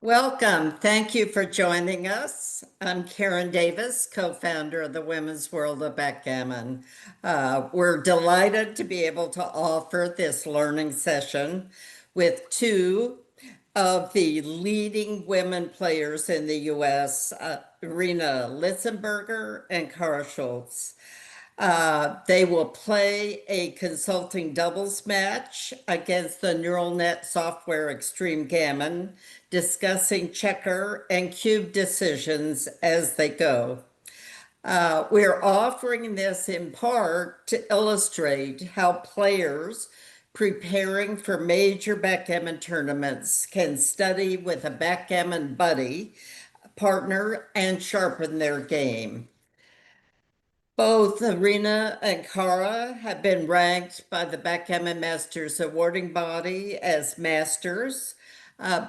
Welcome. Thank you for joining us. I'm Karen Davis, co-founder of the Women's World of Backgammon. We're delighted to be able to offer this learning session with two of the leading women players in the U.S., Irina Litzenberger and Kara Schultz. They will play a consulting doubles match against the neural net software Extreme Gammon, discussing checker and cube decisions as they go. We're offering this in part to illustrate how players preparing for major backgammon tournaments can study with a backgammon buddy, partner, and sharpen their game. Both Irina and Kara have been ranked by the Backgammon Masters awarding body as masters.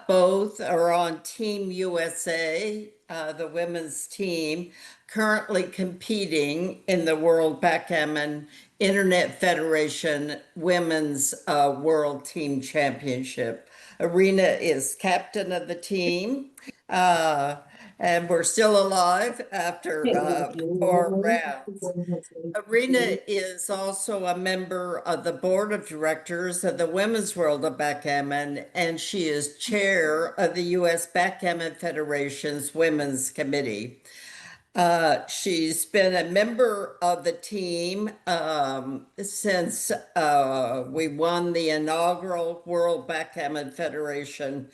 Both are on Team USA, the women's team, currently competing in the World Backgammon Internet Federation Women's World Team Championship. Irina is captain of the team. And we're still alive after 4 rounds. Irina is also a member of the board of directors of the Women's World of Backgammon, and she is chair of the U.S. Backgammon Federation's Women's Committee. She's been a member of the team since we won the inaugural World Backgammon Federation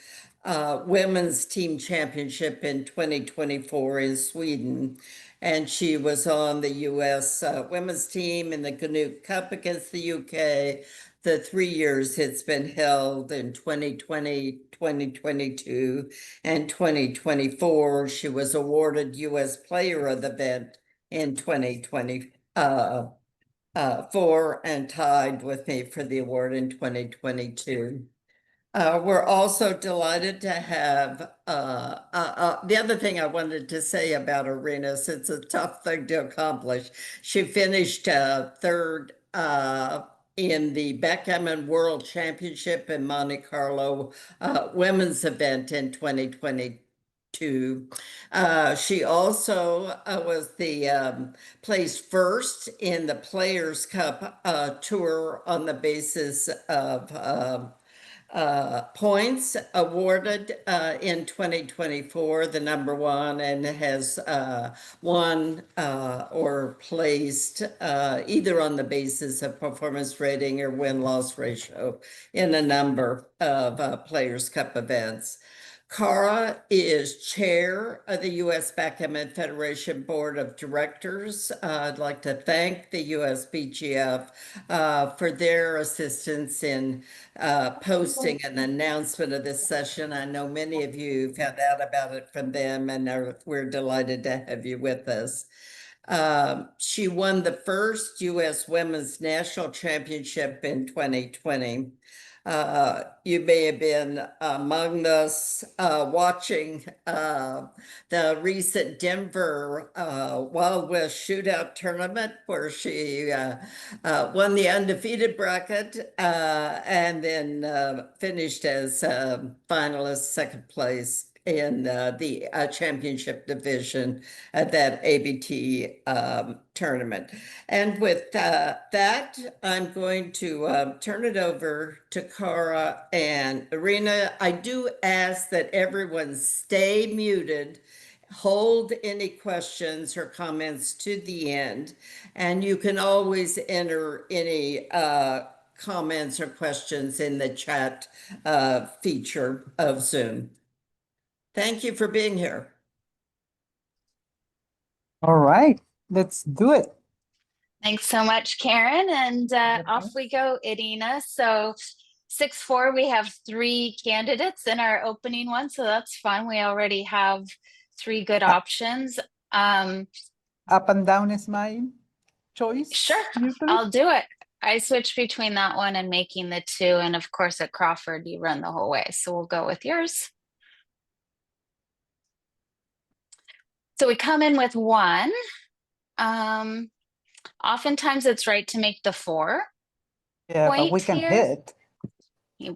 Women's Team Championship in 2024 in Sweden. And she was on the U.S. Women's team in the Canute Cup against the UK. The 3 years it's been held in 2020, 2022, and 2024. She was awarded U.S. Player of the Event in 2024 and tied with me for the award in 2022. We're also delighted to have the other thing I wanted to say about Irina, since it's a tough thing to accomplish. She finished third in the Backgammon World Championship in Monte Carlo women's event in 2022. She also was the placed first in the Players' Cup tour on the basis of points awarded in 2024, the number one, and has won or placed either on the basis of performance rating or win-loss ratio in a number of Players' Cup events. Kara is chair of the U.S. Backgammon Federation Board of Directors. I'd like to thank the USBGF for their assistance in posting an announcement of this session. I know many of you found out about it from them, and we're delighted to have you with us. She won the first U.S. Women's National Championship in 2020. You may have been among us watching the recent Denver Wild West Shootout tournament, where she won the undefeated bracket and then finished as finalist second place in the championship division at that ABT tournament. And with that, I'm going to turn it over to Kara and Irina. I do ask that everyone stay muted, hold any questions or comments to the end, and you can always enter any comments or questions in the chat feature of Zoom. Thank you for being here. All right, let's do it. Thanks so much, Karen. And off we go, Irina. So 6-4, we have 3 candidates in our opening one. So that's fun. We already have 3 good options. Up and down is my choice. Sure, usually. I'll do it. I switch between that one and making the 2. And of course, at Crawford, you run the whole way. So we'll go with yours. So we come in with 1. Oftentimes it's right to make the 4. Yeah, but we can hit.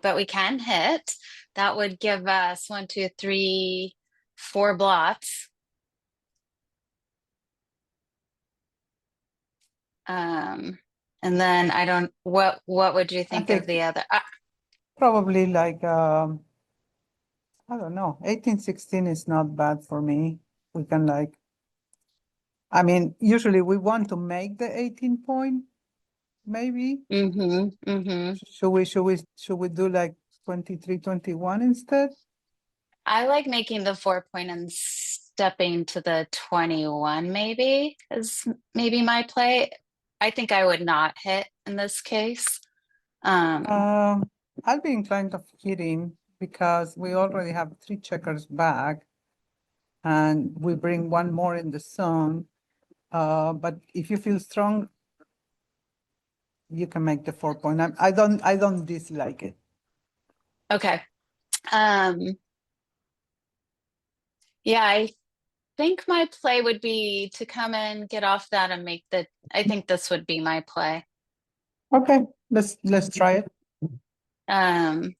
But we can hit. that would give us 1, 2, 3, 4 blots. And then I don't, what would you think of think- the other? Probably like, I don't know, 1816 is not bad for me. We can like, I mean, usually we want to make the 18 point, maybe. Should we do like 23, 21 instead? I like making the 4 point and stepping to the 21 maybe is maybe my play. I think I would not hit in this case. I'll be inclined of hitting because we already have 3 checkers back and we bring one more in the zone. But if you feel strong, you can make the 4 point. I don't dislike it. Okay. Yeah, I think my play would be to come in, get off that and make I think this would be my play. Okay, let's try it. And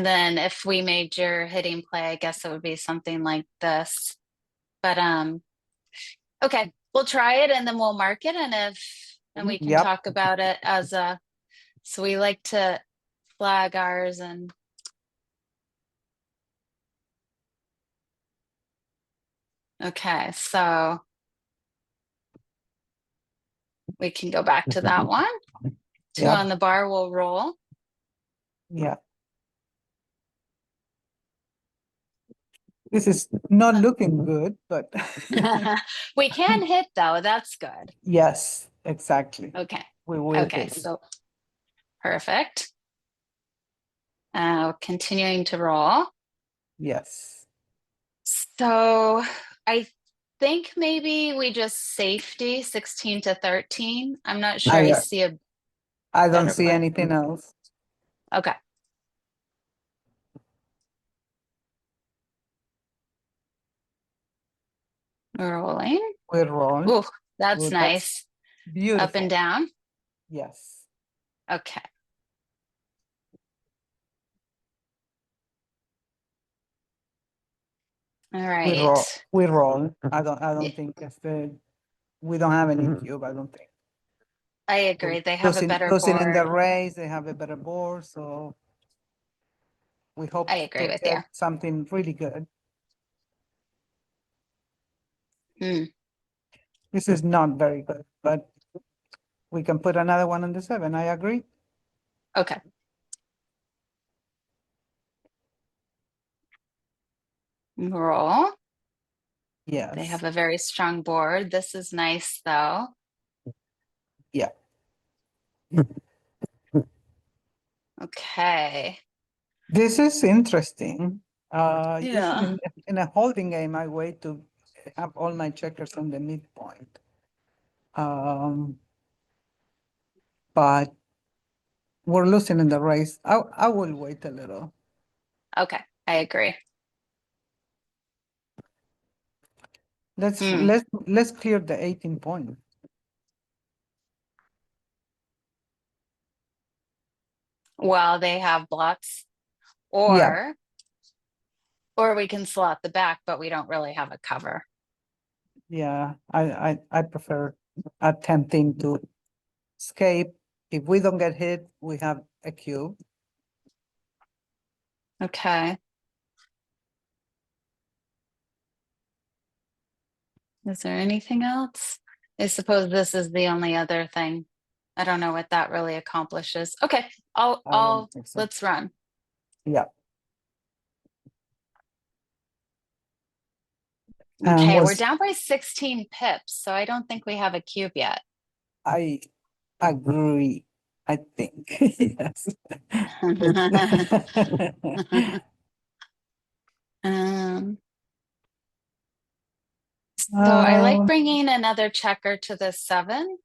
then if we made your hitting play, I guess it would be something like this. But okay, we'll try it and then we'll mark it and we can Yep. talk about it as so we like to flag ours and okay, so we can go back to that one. 2 Yep. on the bar will roll. Yeah. This is not looking good, but We can hit though, that's good. yes, exactly. Okay. We will Okay, hit. so perfect. Continuing to roll. Yes. So I think maybe we just safety 16 to 13. I'm not sure I see a I don't better see play. anything else. Okay. We're rolling. We're rolling. Oh, that's Good, nice. beautiful. Up and down. Yes. Okay. All right. We roll. I Yeah. don't think we don't have any cube, I don't think. I agree. They have a better Losing in the board. race, they have a better board, so we hope I agree to with get you. something really good. Hmm. This is not very good, but we can put another one on the 7. I agree. Okay. Roll. Yes. They have a very strong board. This is nice though. Yeah. Okay. This is interesting. Usually Yeah. in a holding game, I wait to have all my checkers on the midpoint. But we're losing in the race. I will wait a little. Okay. I agree. Let's clear the 18 point. Well, they have blots Yeah. or we can slot the back, but we don't really have a cover. Yeah, I prefer attempting to escape. If we don't get hit, we have a cube. Okay. Is there anything else? I suppose this is the only other thing. I don't know what that really accomplishes. Okay, I don't think so. let's run. Yeah. Okay, we're down by 16 pips, so I don't think we have a cube yet. I agree. I think yes. So I like Um, bringing another checker to the 7.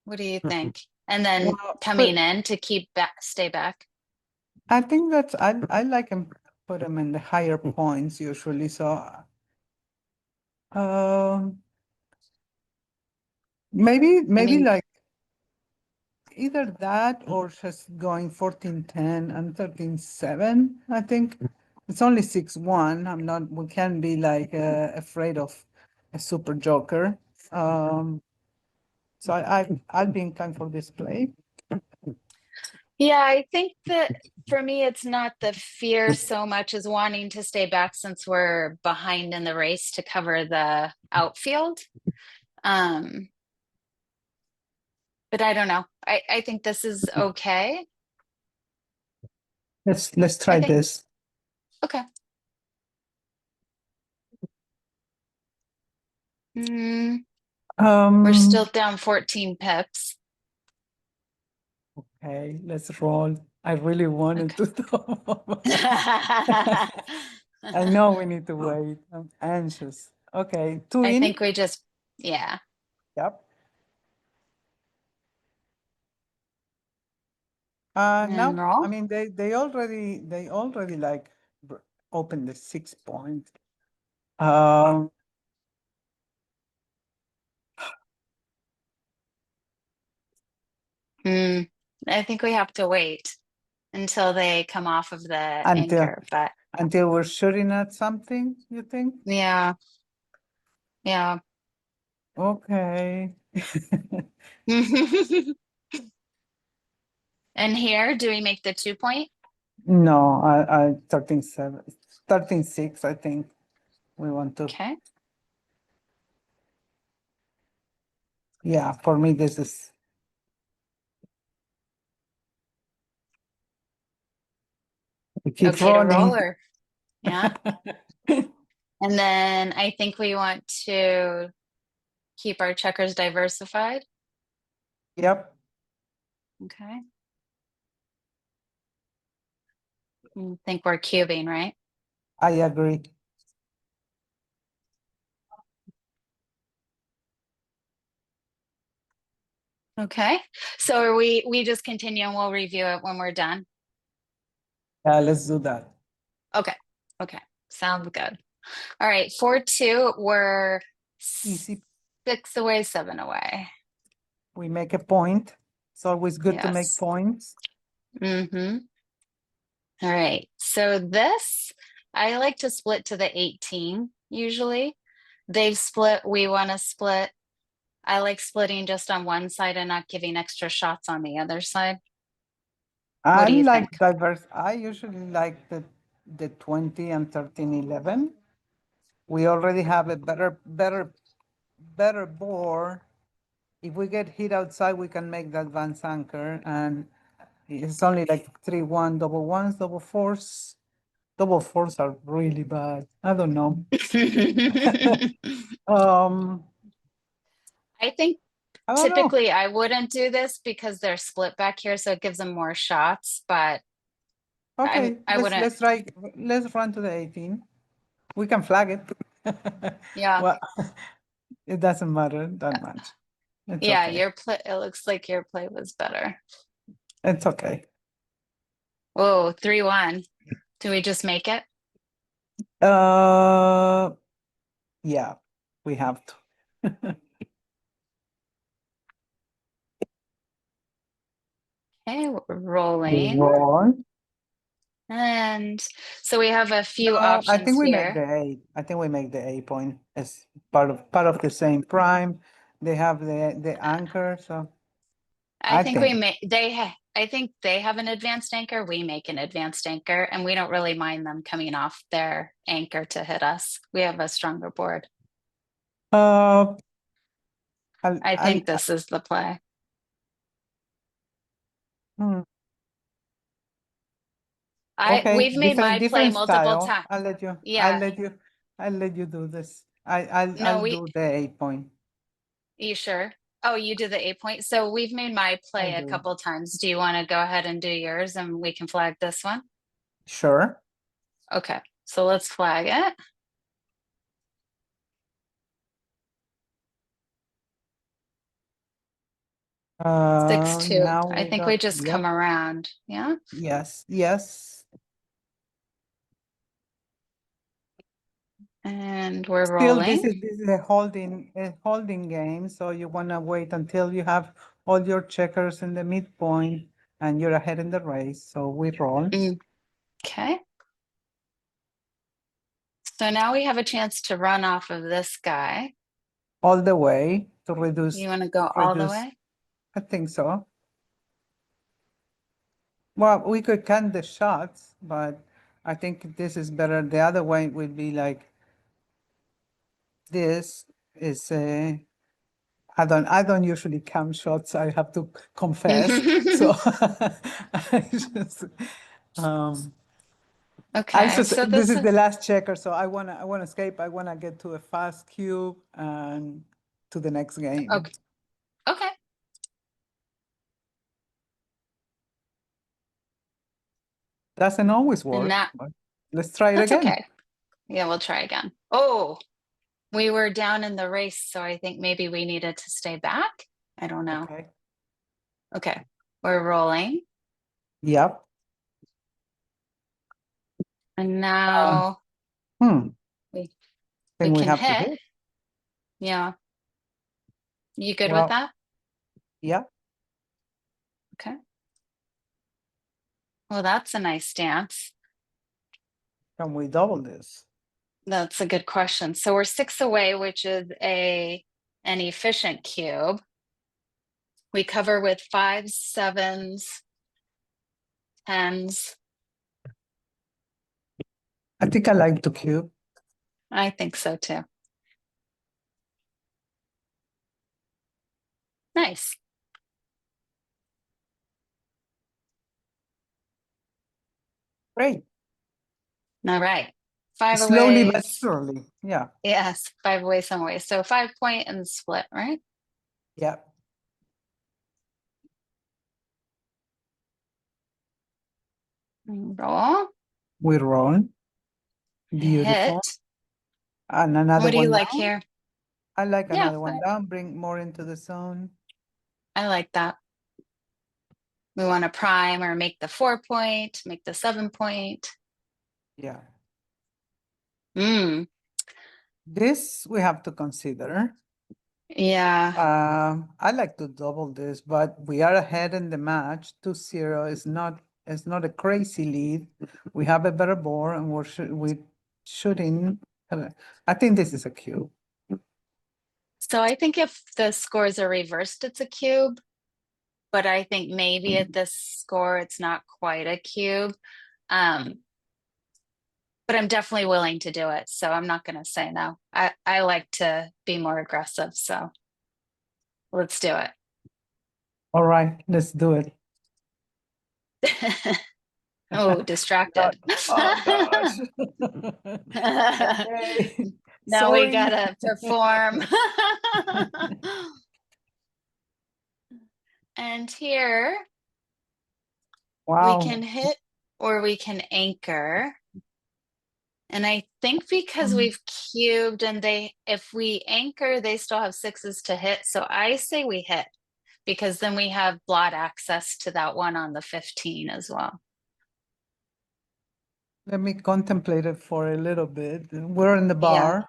What do you think? And then well, coming in to stay back. I think that's I like him put him in the higher points usually. So maybe mean- like either that or just going 14-10 and 13-7, I think. It's only 6-1. We can't be like afraid of a super joker. So I'll be inclined for this play. Yeah, I think that for me, it's not the fear so much as wanting to stay back since we're behind in the race to cover the outfield. But I don't know. I think this is okay. Let's try I think this. okay. Mm, we're still down 14 pips. Okay, let's roll. I really wanted to stop. I know we need to wait. I'm anxious. Okay, two I in. think we just, yeah. Yep. And No, roll. I mean they already like opened the 6 point. Um, I think we have to wait until they come off of the until anchor, but we're shooting at something, you think? yeah, yeah. Okay. And here, do we make the 2 point? No, I 13-7, 13-6, I think we want to. Okay. Yeah, for me this is we keep Okay to roll rolling. or yeah. And then I think we want to keep our checkers diversified. Yep. Okay. I think we're cubing, right? I agree. Okay. So are we just continue and we'll review it when we're done? Yeah, let's do that. Okay. Okay. Sounds good. All right. 4-2, we're Easy. 6 away, 7 away. We make a point. It's always good to make Yes. points. Mm-hmm. All right. So this, I like to split to the 18 usually. They've split, we want to split. I like splitting just on one side and not giving extra shots on the other side. What I do you like think? diverse. I usually like the 20 and 13-11. We already have a better board. If we get hit outside, we can make the advance anchor, and it's only like 3-1, double ones, double fours. Double fours are really bad. I don't know. I think I don't know. typically I wouldn't do this because they're split back here, so it gives them more shots, but Okay, I wouldn't. let's try. Let's run to the 18. We can flag it. Yeah. Well, it doesn't matter that much. It's Yeah, okay. your play, it looks like your play was better. It's okay. Whoa, 3-1. Do we just make it? Yeah, we have to. Okay, we're rolling. Roll. And so we have a few No, I options think we make here. the 8. I think we make the 8 point as part of the same prime. They have the anchor, so I I think we think. may I think they have an advanced anchor, we make an advanced anchor, and we don't really mind them coming off their anchor to hit us. We have a stronger board. Uh, I think this is the play. hmm, okay, We've made my play different multiple style. times. I'll let you. Yeah. I'll let you do this. I'll No, do the 8 point. you sure? Oh, you did the 8 point. So we've made my I play a do. couple times. Do you want to go ahead and do yours and we can flag this one? Sure. Okay, so let's flag it. Six, two. Now I we think we got, just come around. Yeah. yes. And we're Still, rolling. this is a holding game, so you wanna wait until you have all your checkers in the midpoint and you're ahead in the race. So we roll. Okay. So now we have a chance to run off of this guy. All the way to reduce. You want to go all the reduce- way? I think so. Well, we could count the shots, but I think this is better. The other way would be like this is I don't usually count shots, I have to confess. So I just, Okay, so this is the last checker, so I wanna escape. I wanna get to a fast cube and to the next game. okay. Okay. Doesn't always work. now- but let's try it That's again. okay. Yeah, we'll try again. Oh, we were down in the race, so I think maybe we needed to stay back. I don't know. Okay. Okay, we're rolling. Yep. And now Hmm. we Think we can have to hit. hit. Yeah. You good Well- with that? Yeah. Okay. Well, that's a nice dance. Can we double this? That's a good question. So we're 6 away, which is an efficient cube. We cover with 5s, 7s, 10s. I think I like to cube. I think so too. Nice. Great. All right. 5 Slowly away. but surely. Yeah. Yes, 5 away some way. So 5 point and split, right? Yeah. Roll. We roll. Beautiful. Hit. And another What do you one like down. here? I like Yeah, another one down. Bring more into the zone. I like that. We want to prime or make the 4 point, make the 7 point. Yeah. This we have to consider. Yeah. I like to double this, but we are ahead in the match. 2-0 is not a crazy lead. We have a better board and we're shooting. I think this is a cube. So I think if the scores are reversed, it's a cube. But I think maybe at this score, it's not quite a cube. But I'm definitely willing to do it. So I'm not going to say no. I like to be more aggressive. So let's do it. All right, let's do it. Oh, distracted. Oh gosh. Okay. Now we Sorry. gotta perform. And here Wow. we can hit or we can anchor. And I think because we've cubed and if we anchor, they still have 6s to hit. So I say we hit because then we have blot access to that one on the 15 as well. Let me contemplate it for a little bit. We're in the Yeah. bar.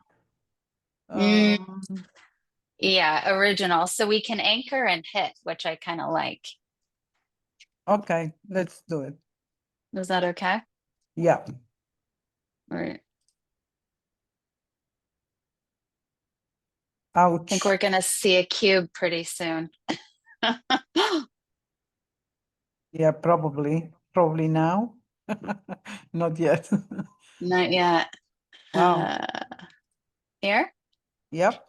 Yeah, original. So we can anchor and hit, which I kind of like. Okay, let's do it. Is that okay? Yeah. Right. Ouch. I think we're gonna see a cube pretty soon. Yeah, probably. Probably now. Not yet. Not yet. Wow. Here? Yep.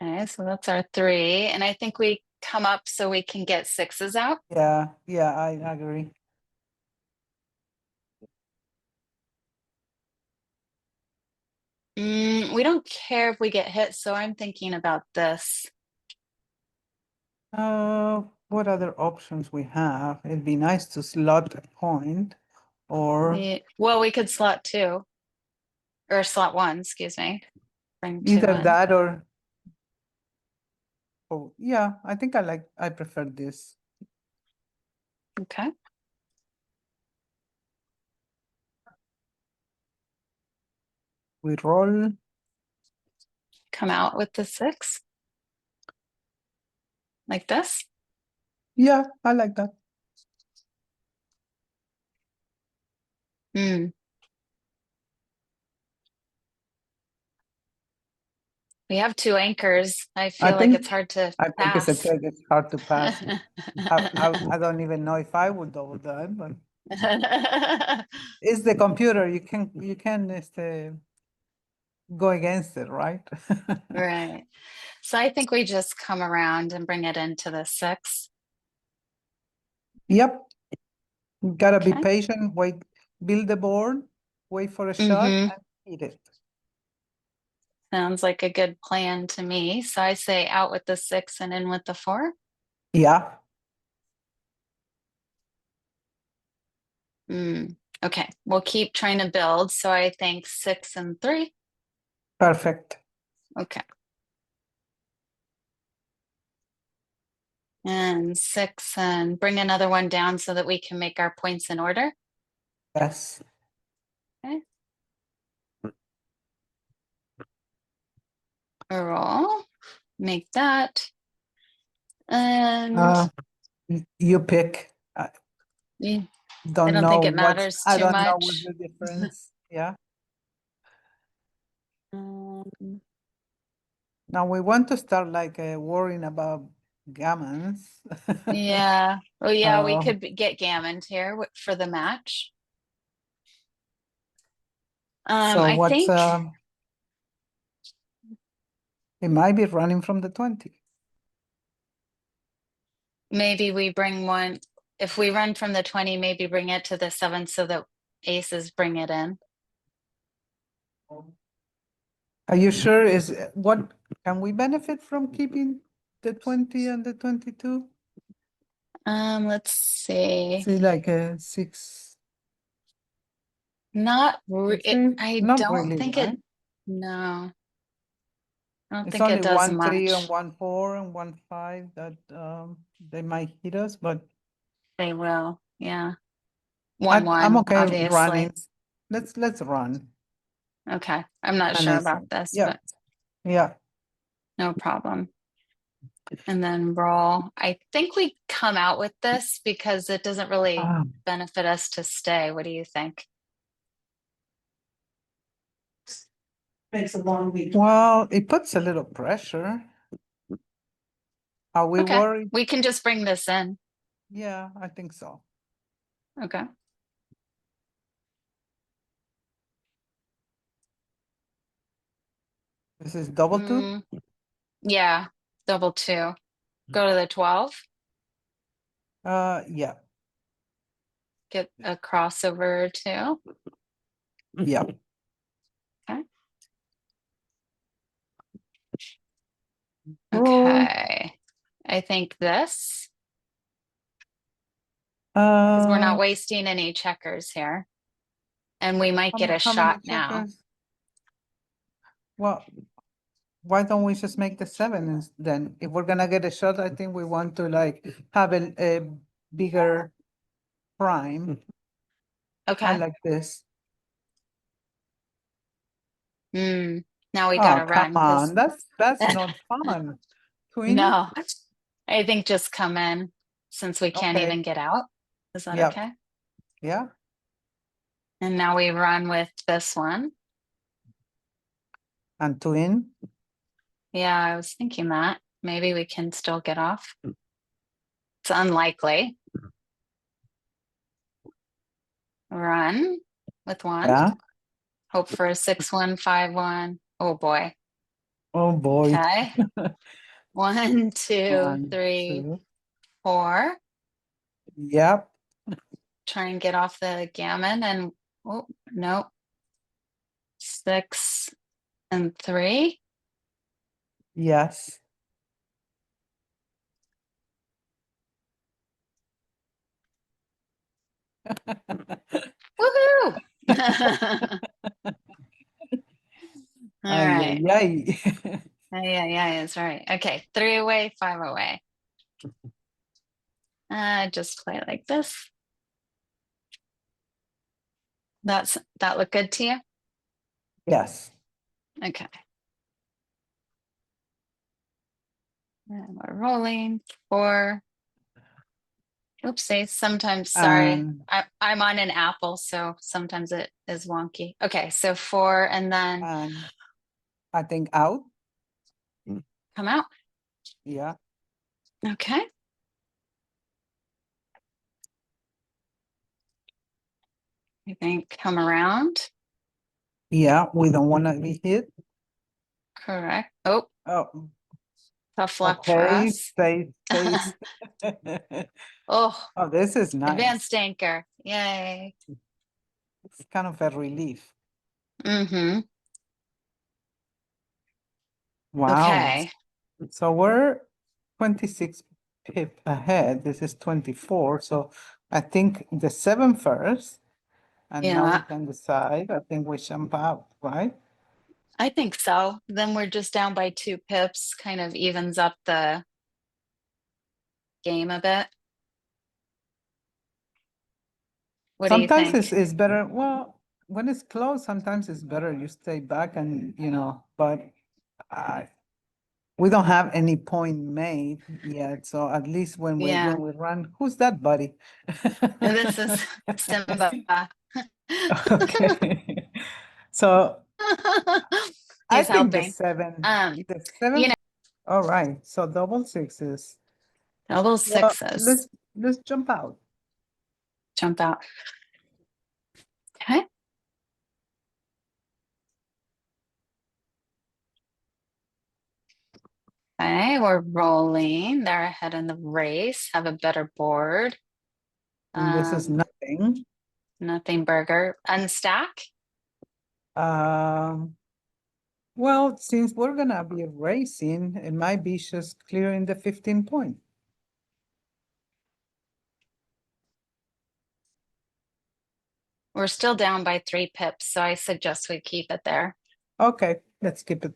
Okay, so that's our 3. And I think we come up so we can get 6s out. Yeah, I agree. We don't care if we get hit, so I'm thinking about this. What other options we have? It'd be nice to slot a point or Well, we could slot 2 or slot 1, excuse me. Bring 2 either in. that or oh yeah, I think I prefer this. Okay. We roll. come out with the 6. Like this. Yeah, I like that. Hmm. We have 2 anchors. I I feel like think it's hard to I think it's a pass. trick. It's hard to pass. I don't even know if I would double that, but it's the computer. You can go against it, right? Right. So I think we just come around and bring it into the 6. Yep. Gotta be Okay. patient. Wait, build the board, wait for a shot, Mm-hmm. and hit it. Sounds like a good plan to me. So I say out with the 6 and in with the 4. Yeah, Okay, we'll keep trying to build. So I think 6 and 3. perfect. Okay. And 6 and bring another one down so that we can make our points in order. Yes. Okay. Roll. Make that. And You pick. I yeah, I don't don't know think it what's. matters I too don't know what's much. the difference. Yeah. Um, Now we want to start like worrying about gammons. yeah. Oh, yeah, we Oh, could get Gammon here for the match. so I what's think it might be running from the 20. maybe we bring one. If we run from the 20, maybe bring it to the 7 so that aces bring it in. Are you sure is what can we benefit from keeping the 20 and the 22? Let's see. See like a 6. Not I Not don't really, think right? it. No, I don't It's think only it does 1 3 and much. 1 4 and 1 5 that they might hit us, but They will. Yeah. I'm 1-1, okay obviously. running. Let's run. Okay. I'm not And sure I about said, this, yeah, but yeah. no problem. And then roll. I think we come out with this because it doesn't really Ah, benefit us to stay. What do you think? Makes a long week. Well, it puts a little pressure. Are we Okay. worried? We can just bring this in. Yeah, I think so. Okay. This is double 2? Yeah. Double 2. Go to the 12. Yeah, Get a crossover too. yeah. Okay. Roll. Okay. I think this, because we're Uh, not wasting any checkers here. And we might get a how many shot now. checkers? Well, why don't we just make the 7 then? If we're gonna get a shot, I think we want to like have a bigger prime. I Okay. like this. Now we Oh, gotta come run because on, that's not fun. Twin? no, I think just come in since we can't Okay, even get out. Is that yep, okay? yeah, And now we run with this one. and twin, Yeah, I was thinking that. Maybe we can still get off. It's unlikely. Run with 1. yeah. Hope for a 6-1, 5-1. Oh boy. Oh, boy. Okay. 1, 2, 1, 3, 2, 4. yep, Try and get off the gammon and oh no. 6 and 3. yes. Woohoo! All Ay, right. ay, ay. Yeah, that's right. Okay, 3 away, 5 away. Just play it like this. That look good to you? Yes. Okay. And we're rolling 4. Oopsie, sometimes, sorry. And I'm on an Apple, so sometimes it is wonky. Okay, so 4 and then I think out. come out. Yeah. Okay. I think come around. Yeah, we don't want to be hit. Correct. Oh, Oh, tough luck for okay. us. Face. Oh, Oh, this is nice. advanced anchor. Yay. It's kind of a relief. Mm-hmm. Wow. Okay. So we're 26 pip ahead. This is 24. So I think the 7 first. And now we Yeah, can decide. I think we jump out, right? I think so. Then we're just down by 2 pips, kind of evens up the game a bit. What do you Sometimes think? it's better. Well, when it's close, sometimes it's better you stay back and, but we don't have any point made yet. So at least when we Yeah, run, who's that buddy? this is Simba. Okay. So I He's think helping. the seven. You know, All right. So double sixes. double Well, sixes. let's jump out. Jump out. Okay. Okay, we're rolling. They're ahead in the race, have a better board. And this is nothing. Nothing burger. Unstack. Um, well, since we're gonna be racing, it might be just clearing the 15 point. We're still down by 3 pips, so I suggest we keep it there. Okay, let's keep it.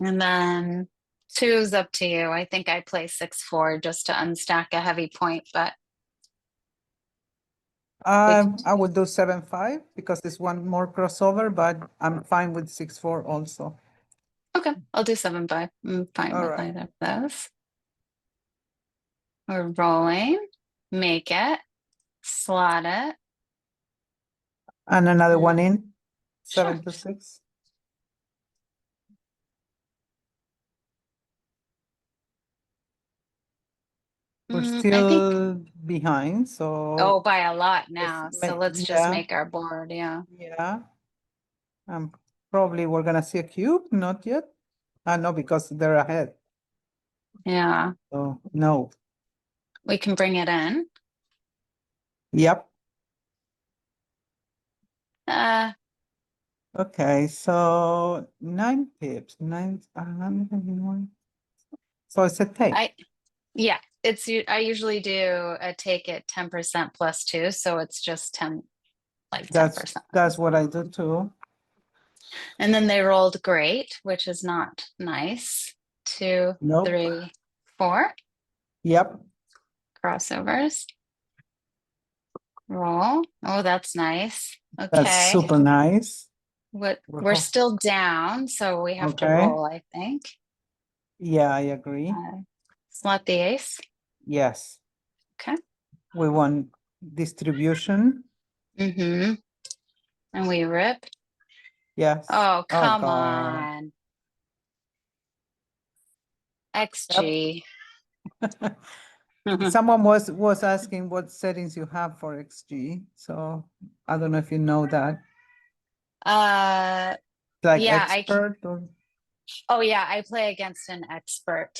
And then 2 is up to you. I think I play 6-4 just to unstack a heavy point, but I would do 7-5 because it's one more crossover, but I'm fine with 6-4 also. okay, I'll do 7-5. I'm fine All with right. either of those. We're rolling, make it, slot it. And another one in, Sure. 7 to 6. We're I think, still behind, so oh, by a lot now. So let's just yeah, make our board. Yeah. yeah. Probably we're gonna see a cube, not yet. No, because they're ahead. Yeah. So no. We can bring it in. Yep. Uh, Okay, so 9 pips, so it's a take. yeah, I usually do a take it 10% plus 2. So it's just 10, like 10%. That's what I do too. And then they rolled great, which is not nice. 2, Nope. 3, 4 Yep. crossovers. Roll. Oh, that's nice. That's Okay. super nice. We're still down, so we have to Okay. roll, I think. Yeah, I agree. Slot the ace. Yes. Okay. We want distribution. Mm-hmm. And we rip. Yes. Oh, come God. on. XG. Someone was asking what settings you have for XG. So I don't know if you know that. Like Yeah, expert or oh yeah, I play against an expert.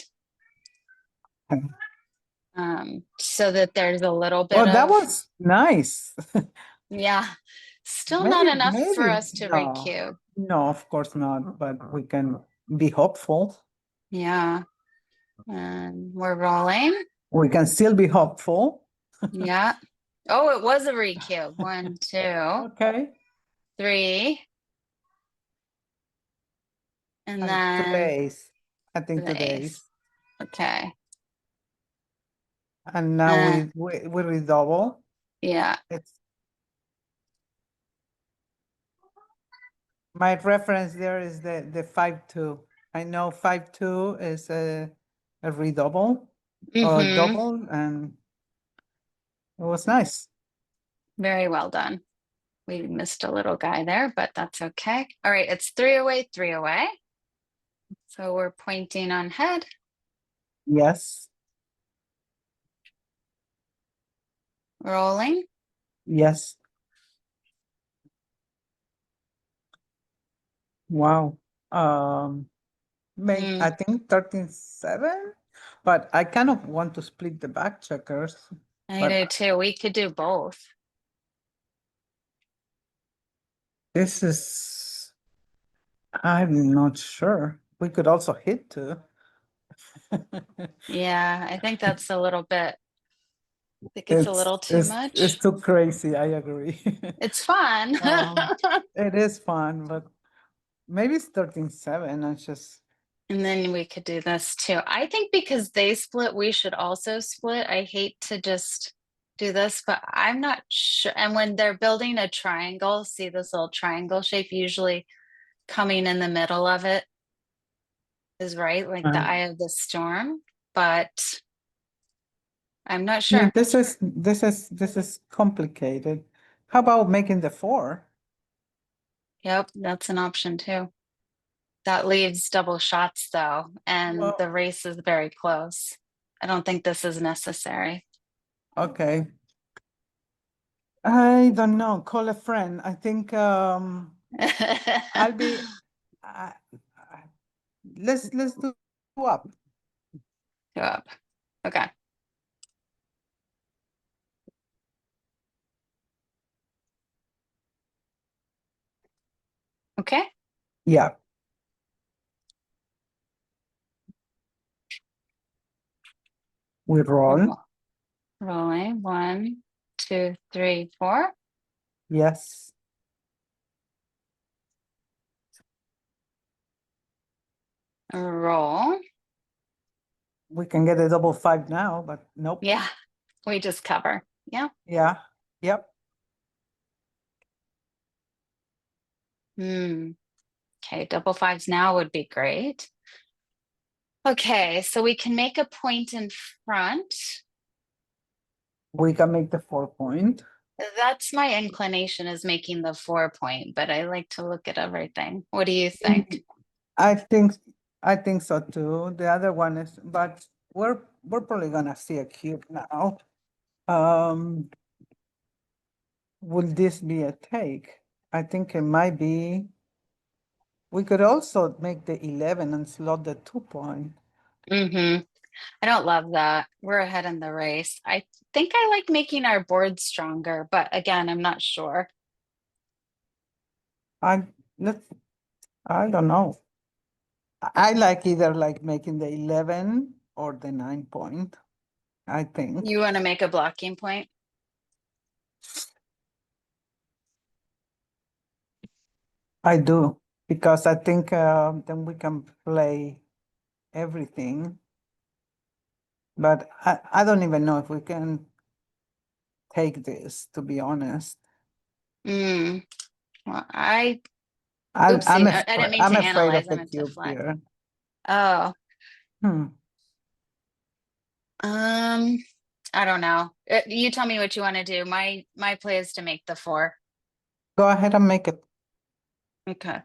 Okay. So that there's a little bit Oh, that of, was nice. yeah, still not enough for maybe us to recube. No, of course not, but we can be hopeful. Yeah. And we're rolling. We can still be hopeful. Yeah. Oh, it was a recube. 1, 2, Okay. 3. And then Today's, I think the today's. ace. Okay. And now we redouble. Yeah. It's My reference there is the 5-2. I know 5-2 is a redouble or Mm-hmm. double, and it was nice. Very well done. We missed a little guy there, but that's okay. All right, it's 3 away, 3 away. So we're pointing on head. Yes, Rolling. yes. Wow. I think 13-7, but I kind of want to split the back checkers. I But do too. We could do both. this is, I'm not sure. We could also hit too. Yeah, I think that's a little bit, I think it's a little too It's much. too crazy. I agree. It's fun. It is fun, but maybe it's 13-7. I just And then we could do this too. I think because they split, we should also split. I hate to just do this, but I'm not sure. And when they're building a triangle, see this little triangle shape, usually coming in the middle of it is right, like the eye of the storm, but I'm not I mean, sure. this is complicated. How about making the 4? Yep, that's an option too. That leaves double shots though, and Well, the race is very close. I don't think this is necessary. okay. I don't know. Call a friend. I think I'll be. Uh, let's do up. Go up. Okay. Okay. Yeah, we roll. Rolling. 1, 2, 3, 4. Yes, Roll. we can get a double 5 now, but nope. Yeah, we just cover. Yeah. Yeah, yep. Okay, double fives now would be great. Okay, so we can make a point in front. We can make the 4-point. That's my inclination, is making the 4-point, but I like to look at everything. What do you think? I think I think so too. The other one is, but we're probably gonna see a cube now. Will this be a take? I think it might be. We could also make the 11 and slot the 2-point. I don't love that. We're ahead in the race. I think I like making our board stronger, but again, I'm not sure. I let's I don't know. I like either like making the 11 or the 9-point, I think. You want to make a blocking point? I do, because I think then we can play everything. But I don't even know if we can take this, to be honest. Well, I I'm oopsie, I didn't mean I'm to afraid analyze, of I the meant to cube flag. here. Oh, Hmm. I don't know. You tell me what you want to do. My play is to make the 4. Go ahead and make it. Okay.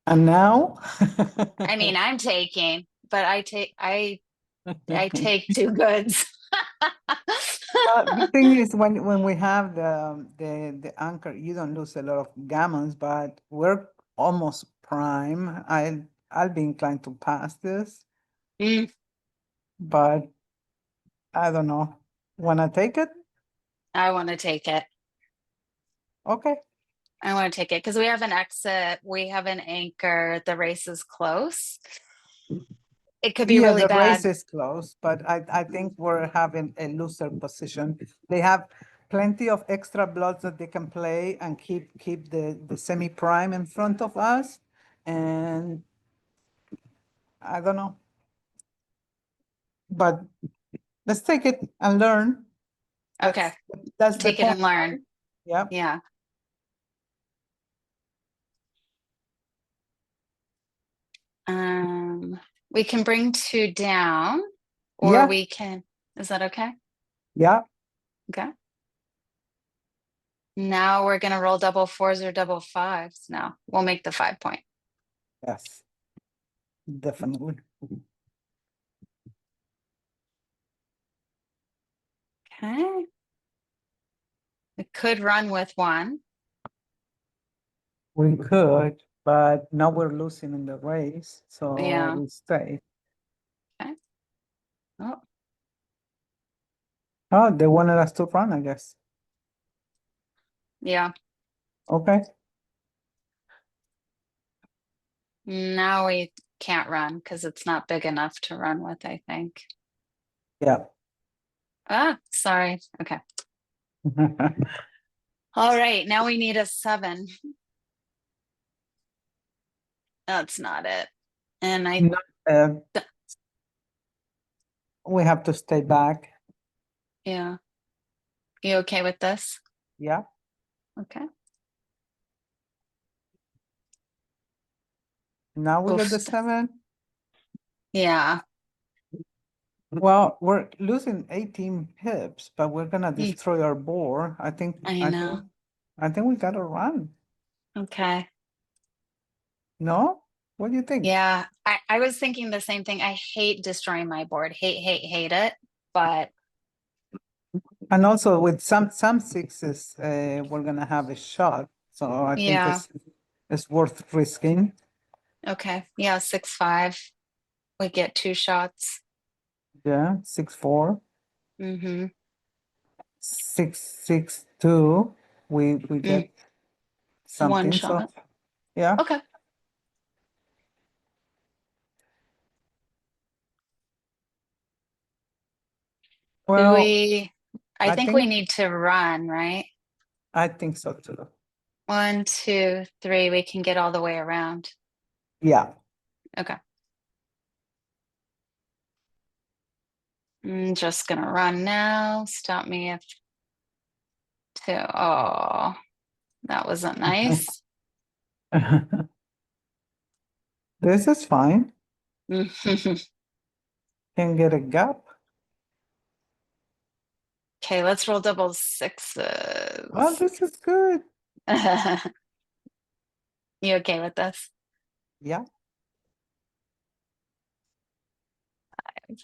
And now? I mean, I'm taking, but I take 2 goods. The thing is, when we have the anchor, you don't lose a lot of gammons, but we're almost prime. I'll be inclined to pass this, but I don't know. Wanna take it? I want to take it. Okay. I want to take it because we have an exit, we have an anchor, the race is close. It could be Yeah, really the race bad. is close, but I think we're having a looser position. They have plenty of extra bloods that they can play and keep the semi-prime in front of us. And I don't know. But let's take it and learn. Okay, That's the take it and point. learn. Yeah, Yeah. We can bring 2 down, or Yeah. we can, is that okay? yeah, Okay. Now we're gonna roll double fours or double fives. Now we'll make the 5 point. yes, definitely. Okay. It could run with 1. We could, but now we're losing in the race, so Yeah. we stay. Oh, Oh, they wanted us to run, I guess. yeah. Okay, Now we can't run because it's not big enough to run with, I think. yeah. Ah, sorry. Okay. All right. Now we need a 7. That's not it. And I, No, we have to stay back. yeah. You okay with this? Yeah, Okay. now we got the Oof. 7. Yeah. Well, we're losing 18 pips, but we're gonna Ye- destroy our board. I think I know. we gotta run. Okay. No? What do you think? Yeah. I was thinking the same thing. I hate destroying my board. Hate it. But And also with some sixes, we're gonna have a shot. So I think yeah. it's worth risking. Okay. Yeah. 6-5. We get 2 shots. Yeah, 6-4, Mm-hmm. 6-6-2. We get 1 something. So shot. yeah. Okay. Do Well, we, I I think we think need to run, right? so too. 1, 2, 3. We can get all the way around. Yeah. Okay. I'm just gonna run now. Stop me if oh, that wasn't nice. This is fine. Okay, Can get a gap. let's roll double sixes. Oh, this is good. You okay with this? Yeah.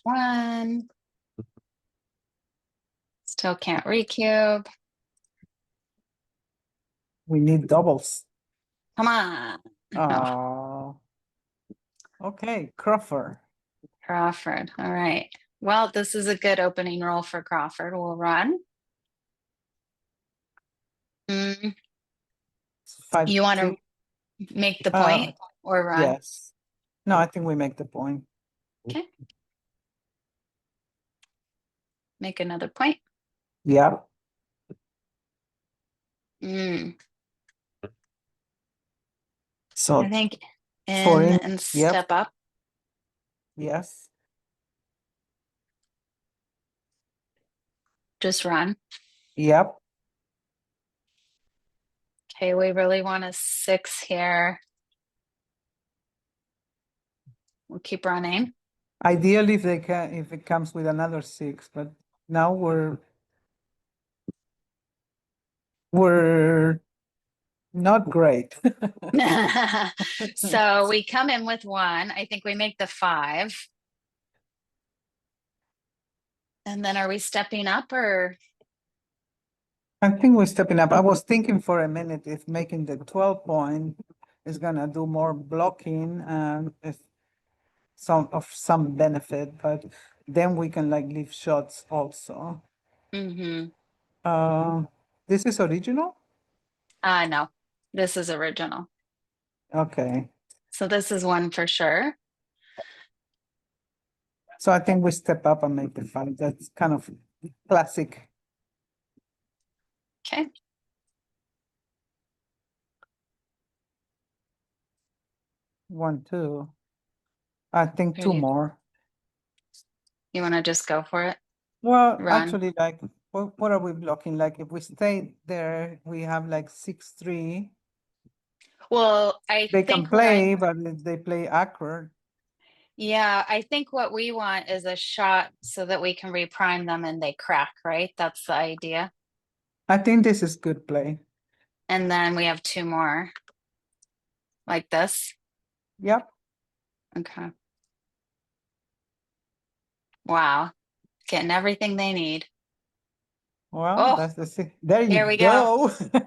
1. Still can't recube. We need doubles. Come on. Oh, Oh. Okay, Crawford. Crawford. All right. Well, this is a good opening roll for Crawford. We'll run. Mm, 5, you want 2. to make the Uh, point or run? yes. No, I think we make the point. Okay. Make another point. Yeah. I So think for in in, and yep, step up. yes. Just run. Yep. Okay, we really want a 6 here. We'll keep running. Ideally, if it comes with another 6, but now we're not great. So we come in with 1. I think we make the 5. And then are we stepping up or? I think we're stepping up. I was thinking for a minute if making the 12 point is gonna do more blocking and if some benefit, but then we can like leave shots also. Mm-hmm. This is original? No, this is original. Okay. So this is 1 for sure. So I think we step up and make the 5. That's kind of classic. Okay. One, two. I think Are 2 you more. want to just go for it? Well, run? actually, like, what are we blocking? Like, if we stay there, we have like 6-3. Well, I They can think what play, but if they play awkward. yeah, I think what we want is a shot so that we can reprime them and they crack, right? That's the idea. I think this is good play. And then we have two more like this. Yep. Okay. Wow. Getting everything they need. Well, Oh, that's the thing. There you there we go. go. This is,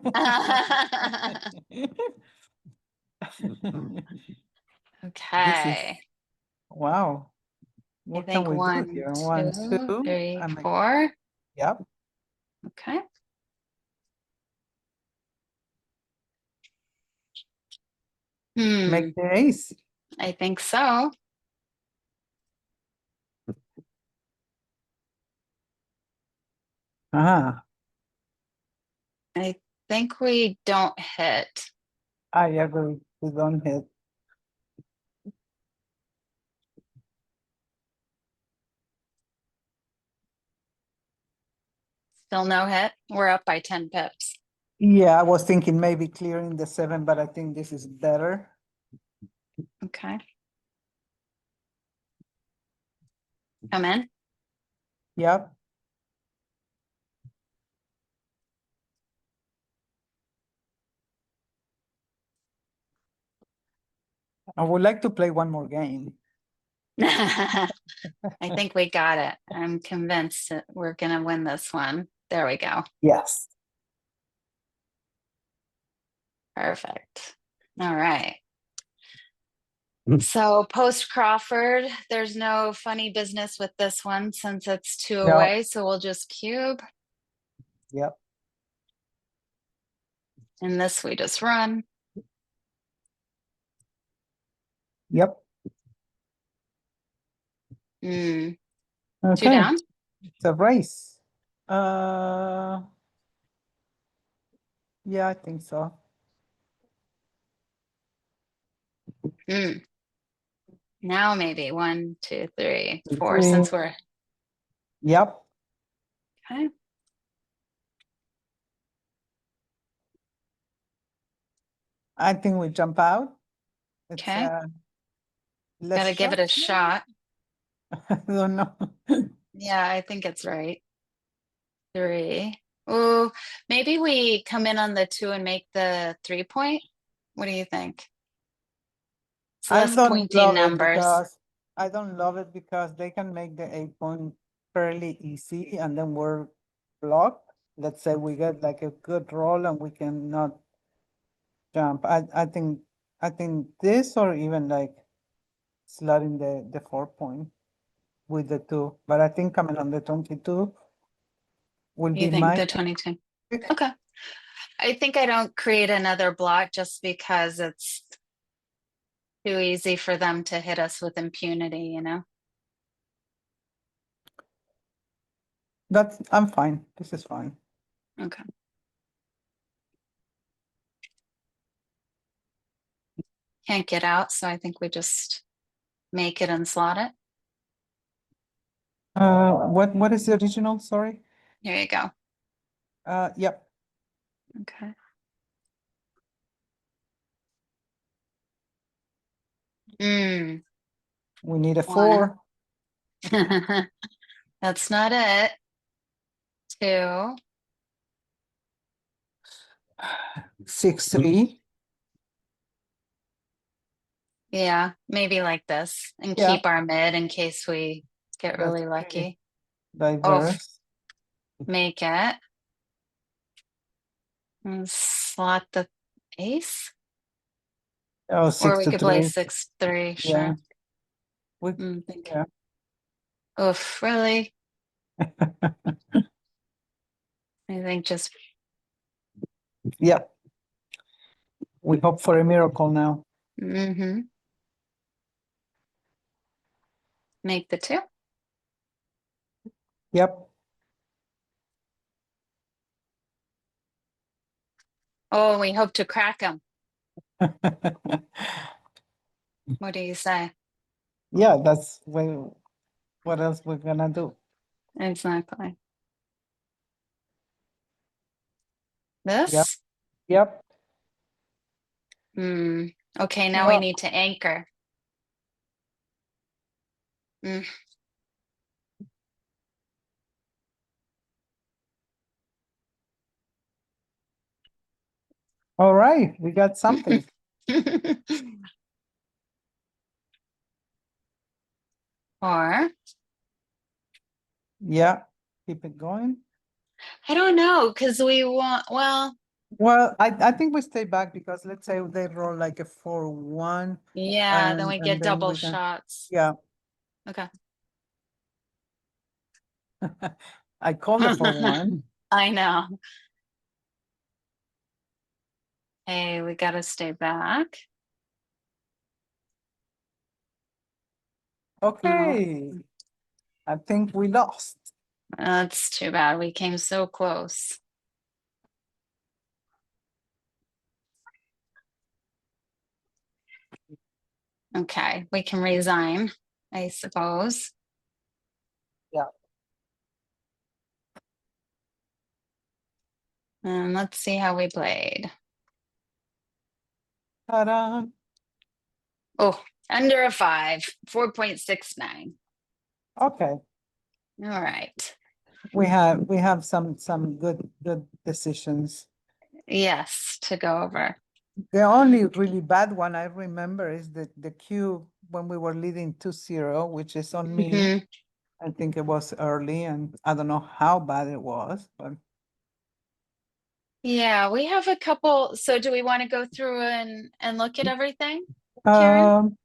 Okay. wow. I What can think we do one, here? 1, two, 2. three, four. Yep. Okay. Make the ace. I think so. Ah, I think we don't hit. I agree. We don't hit. Still no hit. We're up by 10 pips. Yeah, I was thinking maybe clearing the 7, but I think this is better. Okay. Come in. Yep. I would like to play one more game. I think we got it. I'm convinced that we're going to win this one. There we go. Yes. Perfect. All right. So post Crawford, there's no funny business with this one since it's two No. away. So we'll just cube. Yep. And this we just run. Yep. Two Okay. down. It's a race. Yeah, I think so. Now maybe 1, 2, 3, 4, Three. since we're Yep. okay. I think we jump out. It's Okay. less Gotta give it a shot. I don't know. Yeah, I think it's right. 3. Oh, maybe we come in on the 2 and make the 3-point. What do you think? It's I less don't pointy love it numbers. because I don't love it because they can make the 8-point fairly easy and then we're blocked. Let's say we get like a good roll and we cannot jump. I think this or even like slotting the 4-point with the 2. But I think coming on the 22 will You be think my the 22? pick. Okay. I think I don't create another block just because it's too easy for them to hit us with impunity, you know? I'm fine. This is fine. Okay. Can't get out, so I think we just make it and slot it. What is the original? Sorry. Here you go. Yep. Okay. We need a One. 4. That's not it. 2. 6-3. Yeah, maybe like this and Yeah. keep our mid in case we get That's really pretty lucky. diverse. Make it. And slot the ace. Oh, Or 6 we to could play 3. 6-3, Yeah. sure. We, yeah. Oof, really? I think just Yeah. We hope for a miracle now. Make the 2. Yep. Oh, we hope to crack them. What do you say? Yeah, that's what else we're gonna do. Exactly. This? Yep. Hmm. Okay, now we Well, need to anchor. Mm. all right, we got something. Or Yeah, keep it going. I don't know, because we want, well, Well, I think we stay back because let's say they roll like a 4-1 yeah, then we and get then double we can, shots. yeah, Okay. I called it for 1. I know. Hey, we gotta stay back. Okay, I think we lost. That's too bad. We came so close. Okay, we can resign, I suppose. Yeah. And let's see how we played. Ta-da. Oh, under a 5, 4.69. Okay, All right. we have some good decisions. Yes, to go over. The only really bad one I remember is the cube when we were leading 2-0, which is on me. Mhm. I think it was early and I don't know how bad it was, but Yeah, we have a couple. So do we want to go through and look at everything, Karen? um,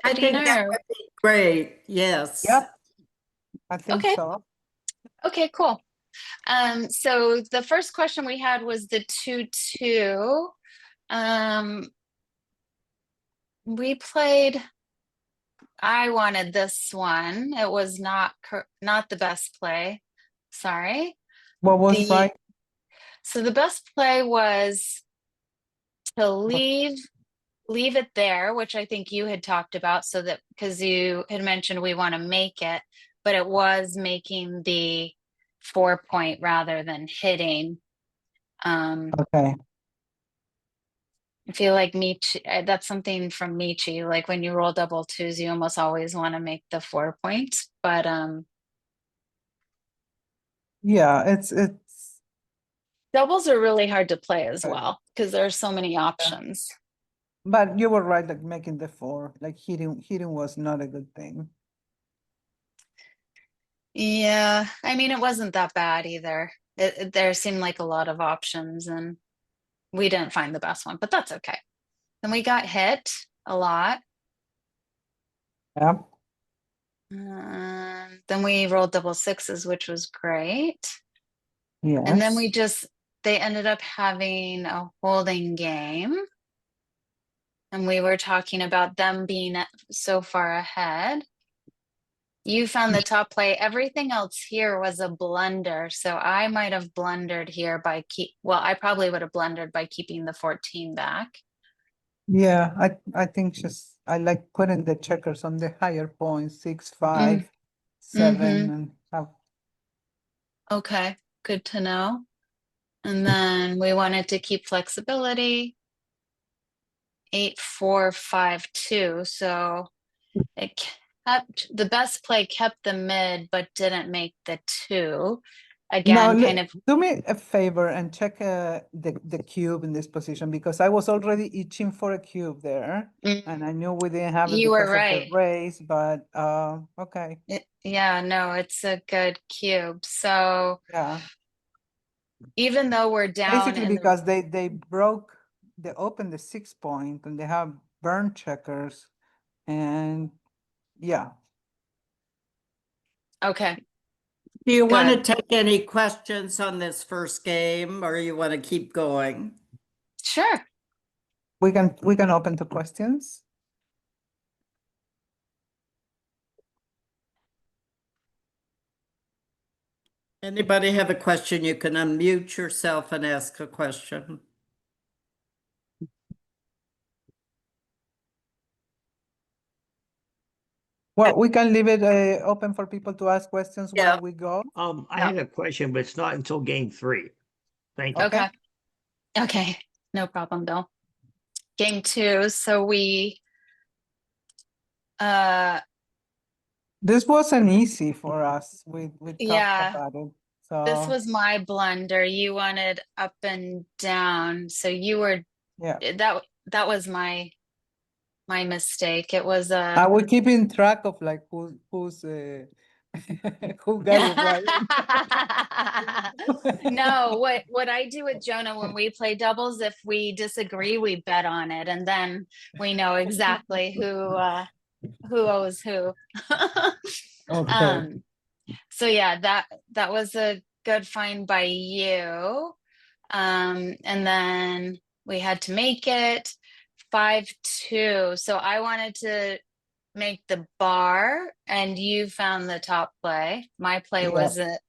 I think that Adina, or would be great. Yes. yep, I think okay, so. okay, cool. So the first question we had was the 2-2. We played, I wanted this one. It was not the best play. Sorry. What was The right? So the best play was to leave it there, which I think you had talked about, so that because you had mentioned we want to make it, but it was making the 4 point rather than hitting. Okay. I feel like that's something from Michi. Like when you roll double twos, you almost always want to make the 4 points. But Yeah, it's doubles are really hard to play as good. well because there are so many Yeah. options. But you were right, like making the 4, like hitting was not a good thing. Yeah, I mean, it wasn't that bad either. There seemed like a lot of options, and we didn't find the best one, but that's okay. Then we got hit a lot. Yeah. Then we rolled double sixes, which was great. And then Yes. they ended up having a holding game. And we were talking about them being so far ahead. You found the top play. Everything else here was a blunder. So I might have blundered here I probably would have blundered by keeping the 14 back. Yeah, I think just I like putting the checkers on the higher points, 6, 5, 7, Mm-hmm. and have Okay, good to know. And then we wanted to keep flexibility. 8, 4, 5, 2. So it kept the best play, kept the mid, but didn't make the 2. Now, Again, kind of. do me a favor and check the cube in this position because I was already itching for a cube there, and I knew we didn't have it You were because of the right. race, but okay, Yeah, no, it's a good cube. So yeah. even though we're down Basically, in the, because they opened the 6 point and they have burn checkers, and yeah. okay, Do you want to good. take any questions on this first game or you want to keep going? Sure. We can open to questions. Anybody have a question? You can unmute yourself and ask a question. Well, we can leave it open for people to ask questions Yeah. while we go. I Yeah. had a question, but it's not until game 3. Thank you. Okay. Okay, no problem, Bill. Game 2, so we This wasn't easy for us. We talked yeah, about it. this So was my blunder. You wanted up and down, so you were yeah. that was my mistake. It was Are we keeping track of like who's who got it right? No, what I do with Jonah when we play doubles, if we disagree, we bet on it, and then we know exactly who owes who. Okay. So yeah, that was a good find by you. And then we had to make it 5-2. So I wanted to make the bar, and you found the top play. My play Yeah. was a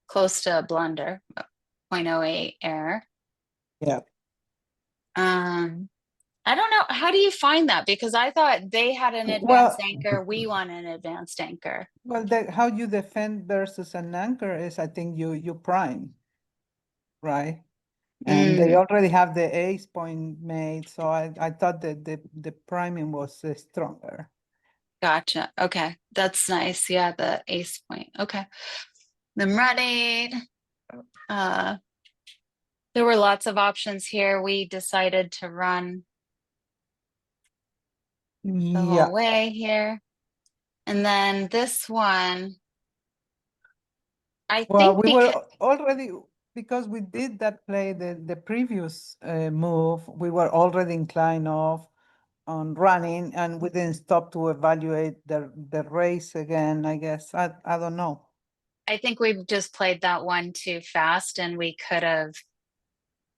close to a blunder, 0.08 error. Yeah. I don't know. How do you find that? Because I thought they had an Well, advanced anchor. We want an advanced anchor. well, how you defend versus an anchor is, I think you prime, right? And they already have the ace point made, so I thought that the priming was stronger. Gotcha. Okay. That's nice. Yeah, the ace point. Okay. I'm running. There were lots of options here. We decided to run the Yeah. whole way here. And then this one, I Well, think we were because already, because we did that play, the previous move, we were already inclined off on running, and we didn't stop to evaluate the race again, I guess. I don't know. I think we just played that one too fast, and we could have,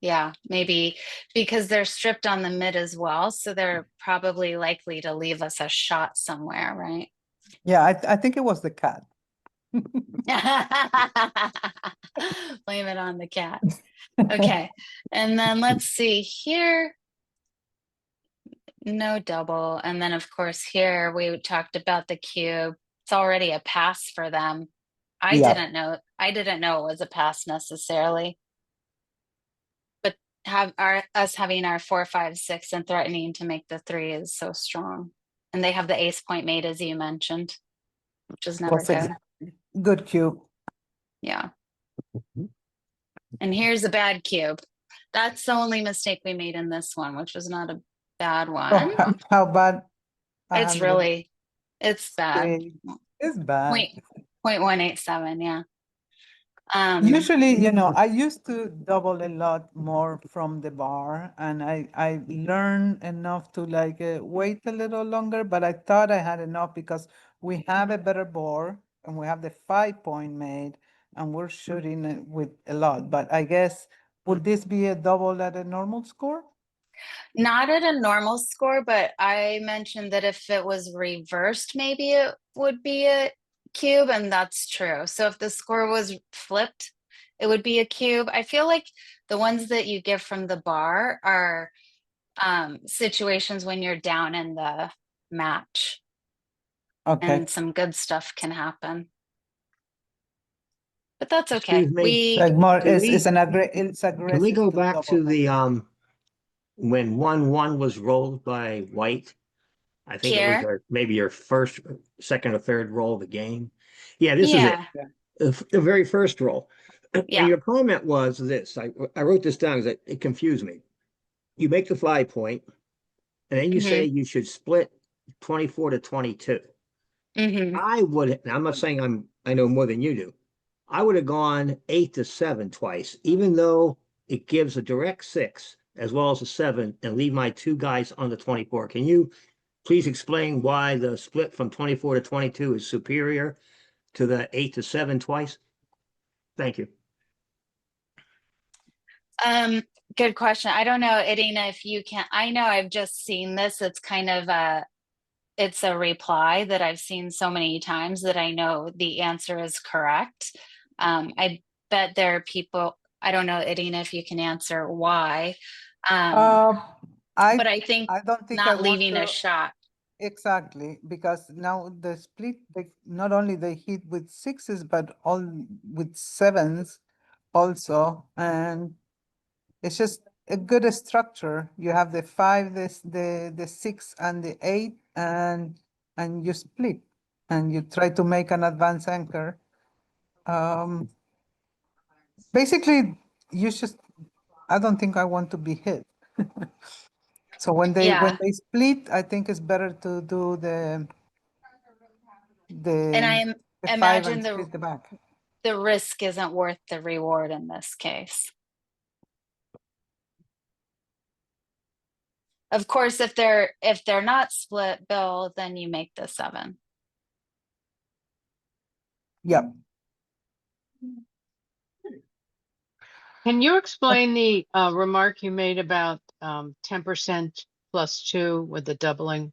yeah, maybe because they're stripped on the mid as well. So they're probably likely to leave us a shot somewhere, right? Yeah, I think it was the cat. Blame it on the cat. Okay. And then let's see here. No double. And then of course here we talked about the cube. It's already a pass for them. I Yeah. didn't know it was a pass necessarily. But us having our 4, 5, 6 and threatening to make the 3 is so strong. And they have the ace point made, as you mentioned, which is never Was good. good cube. Yeah. And here's a bad cube. That's the only mistake we made in this one, which was not a bad Oh, one. how bad? It's 100. it's bad. It's bad. 0.187, yeah. Usually, I used to double a lot more from the bar, and I learned enough to like wait a little longer, but I thought I had enough because we have a better board and we have the 5 point made, and we're shooting it with a lot. But I guess, would this be a double at a normal score? Not at a normal score, but I mentioned that if it was reversed, maybe it would be a cube, and that's true. So if the score was flipped, it would be a cube. I feel like the ones that you give from the bar are situations when you're down in the match Okay. and some good stuff can happen. But that's okay. Excuse me. Like more, Can it's it's aggressive. Can we go back double to that. the when 1-1 was rolled by white? I think it was Here? maybe your first, second, or third roll of the game. Yeah, this is it. Yeah. The very first roll. Yeah. And your comment was this. I wrote this down because it confused me. You make the 5 point, and then you say you should split 24 to 22. Mm-hmm. I would, and I'm not saying I know more than you do. I would have gone 8 to 7 twice, even though it gives a direct 6 as well as a 7, and leave my 2 guys on the 24. Can you please explain why the split from 24 to 22 is superior to the 8 to 7 twice? Thank you. Good question. I don't know, Irina, if you can. I know I've just seen this. It's kind of it's a reply that I've seen so many times that I know the answer is correct. I bet there are people, I don't know, Irina, if you can answer why. But I think I don't think I not want leaving to. a shot. Exactly, because now the split, they not only they hit with sixes, but all with sevens also, and it's just a good structure. You have the five, the six, and the eight, and you split, and you try to make an advance anchor. Basically, you just. I don't think I want to be hit. So when Yeah. they split, I think it's better to do And the I the five imagine and split the back. the risk isn't worth the reward in this case. Of course, if they're not split, Bill, then you make the 7. Yep. Can you explain the remark you made about 10% plus 2 with the doubling?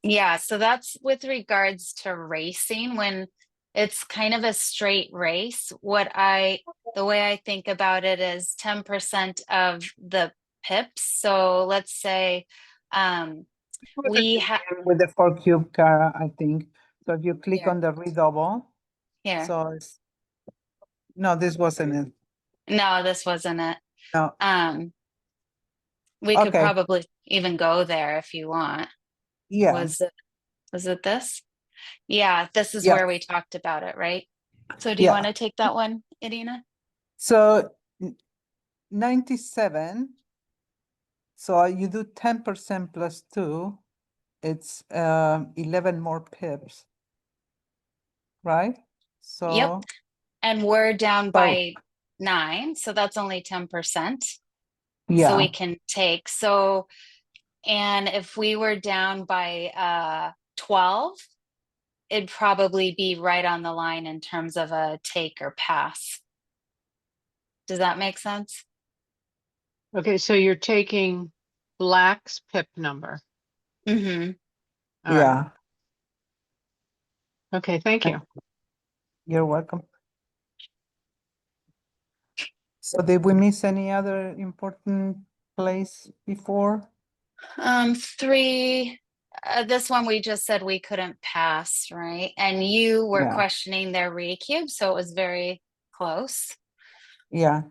Yeah, so that's with regards to racing when it's kind of a straight race. The way I think about it is 10% of the pips. So let's say we have With the 4 cube, Kara, I think. So if you click here, on the redouble, here. so it's, no, this wasn't it. No, this wasn't it. No. We could Okay. probably even go there if you want. Yeah. Was it this? Yeah, this is Yeah. where we talked about it, right? So do you Yeah. want to take that one, Irina? So 97. So you do 10% plus 2. It's 11 more pips, right? Yep. So And we're down so by 9, so that's only 10%. So yeah. we can take. So, and if we were down by 12, it'd probably be right on the line in terms of a take or pass. Does that make sense? Okay, so you're taking black's pip number. Mm-hmm. All right. Yeah. Okay, thank you. You're welcome. So did we miss any other important place before? 3, this one we just said we couldn't pass, right? And you were Yeah. questioning their recube, so it was very close. Yeah.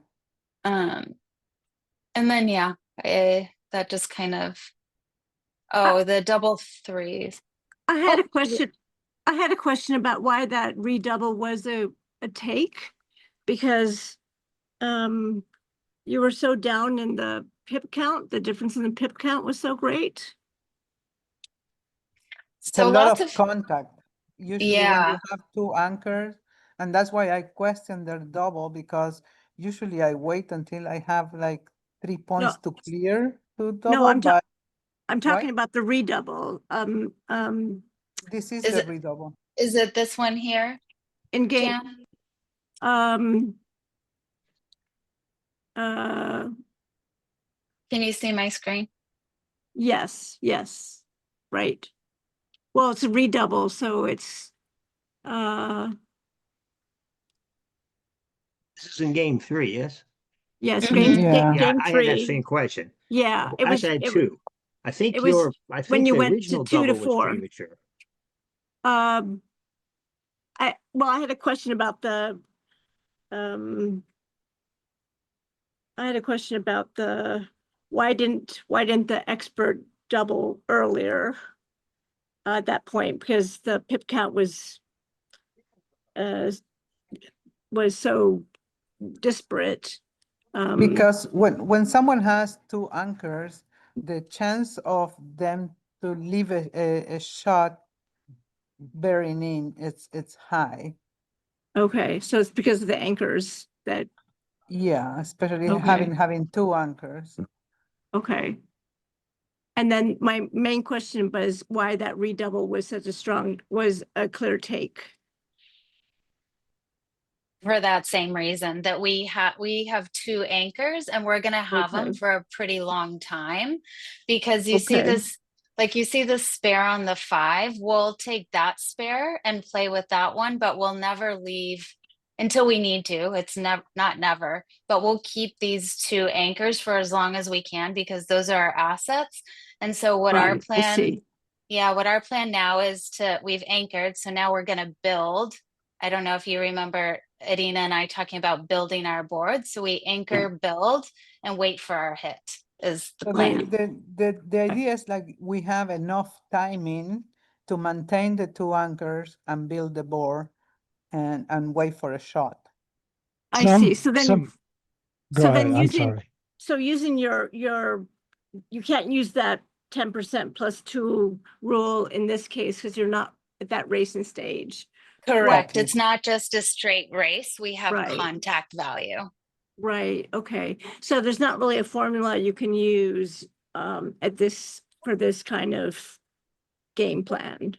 And then yeah, that just kind of, oh, the double 3s. I had Oh, a question. I had a question about why that redouble was a take, because you were so down in the pip count. The difference in the pip count was so great. It's a so lot lots of of, contact. Usually when you yeah. have 2 anchors, and that's why I question their double, because usually I wait until I have like 3 points to clear to No, double, but I'm talking right? about the redouble. This is Is the it, redouble. is it this one here, In game. Jan? Can you see my screen? Yes, right. Well, it's a redouble, so it's This is in game 3, yes? yes, Mhm. Yeah. Yeah, game I had that 3. same question. Yeah, it was Actually, I had 2. I think it was I when think you the went to original 2 to double was 4. premature. I had a question about the why didn't the expert double earlier at that point, because the pip count was so disparate. Because when someone has 2 anchors, the chance of them to leave a shot bearing in, it's high. Okay, so it's because of the anchors that, Yeah, especially Okay. having 2 anchors. okay. And then my main question was why that redouble was was a clear take. For that same reason that we have 2 anchors and we're going to have them Okay. for a pretty long time, because you see Okay. this, like you see the spare on the 5, we'll take that spare and play with that one, but we'll never leave until we need to. It's never, not never, but we'll keep these two anchors for as long as we can because those are our assets. And so what our Right, I plan, see. yeah, what our plan now is we've anchored. So now we're going to build. I don't know if you remember Irina and I talking about building our board. So we anchor, build, and wait for our hit is the So plan. the idea is like we have enough timing to maintain the two anchors and build the board and wait for a shot. I see. So then, Go so ahead, then I'm using, sorry. so using your, you can't use that 10% plus 2 rule in this case because you're not at that racing stage. Correct. Exactly. It's not just a straight race. We have Right. contact value. Right, okay. So there's not really a formula you can use for this kind of game plan.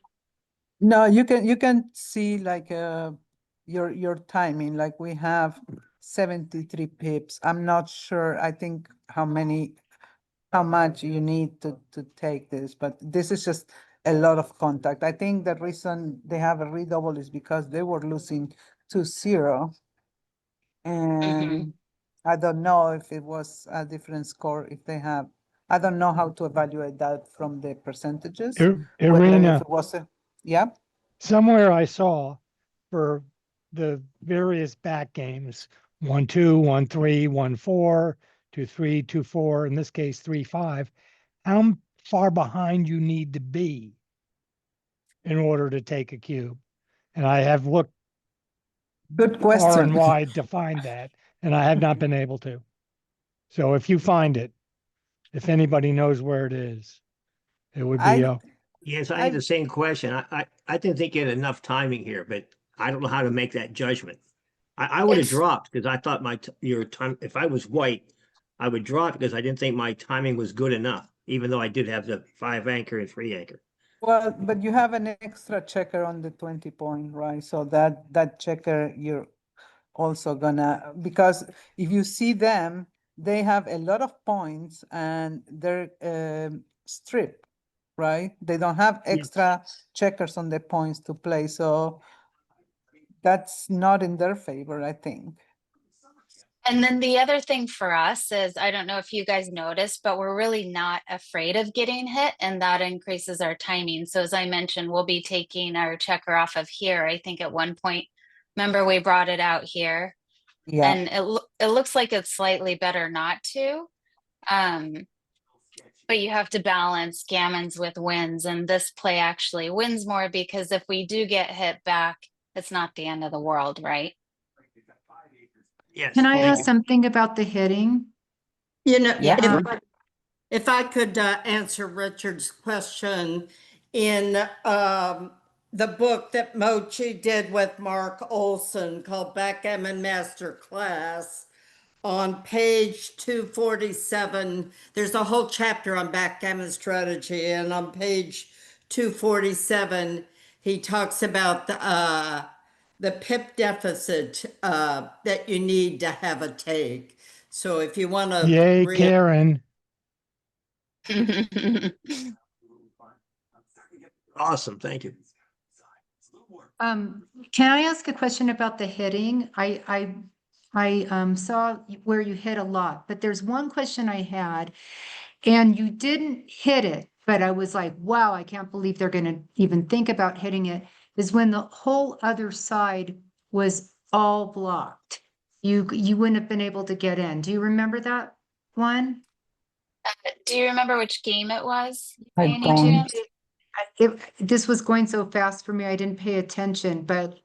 No, you can see like your timing, like we have 73 pips. I'm not sure, I think how much you need to take this, but this is just a lot of contact. I think the reason they have a redouble is because they were losing 2-0. And I don't know if it was a different score, if they have, I don't know how to evaluate that from the percentages. Whether if Irina, it was yeah. somewhere I saw for the various back games, 1-2, 1-3, 1-4, 2-3, 2-4, in this case, 3-5, how far behind you need to be in order to take a cube. And I have looked Good far and question. wide to find that, and I have not been able to. So if you find it, if anybody knows where it is, it would be, Yes, I I- had the same question. I didn't think you had enough timing here, but I don't know how to make that judgment. I would have It's- dropped because I thought your time, if I was white, I would drop because I didn't think my timing was good enough, even though I did have the 5 anchor and 3 anchor. Well, but you have an extra checker on the 20 point, right? So that checker you're also gonna, because if you see them, they have a lot of points and they're stripped, right? They don't have extra checkers on the points to play, so that's not in their favor, I think. And then the other thing for us is, I don't know if you guys noticed, but we're really not afraid of getting hit, and that increases our timing. So as I mentioned, we'll be taking our checker off of here. I think at one point, remember we brought it out here, Yeah, and it looks like it's slightly better not to. But you have to balance gammons with wins, and this play actually wins more because if we do get hit back, it's not the end of the world, right? Yes. Can I thank ask you. something about the hitting? You know, Yeah. if I could answer Richard's question, in the book that Mochi did with Mark Olson called Backgammon Master Class, on page 247, there's a whole chapter on backgammon strategy, and on page 247, he talks about the pip deficit that you need to have a take. So if you want to yay, Karen. Awesome. Thank you. Can I ask a question about the hitting? I saw where you hit a lot, but there's one question I had, and you didn't hit it, but I was like, wow, I can't believe they're gonna even think about hitting it, is when the whole other side was all blocked. You wouldn't have been able to get in. Do you remember that one? Do you remember which game it was? I by any don't. chance? This was going so fast for me, I didn't pay attention, but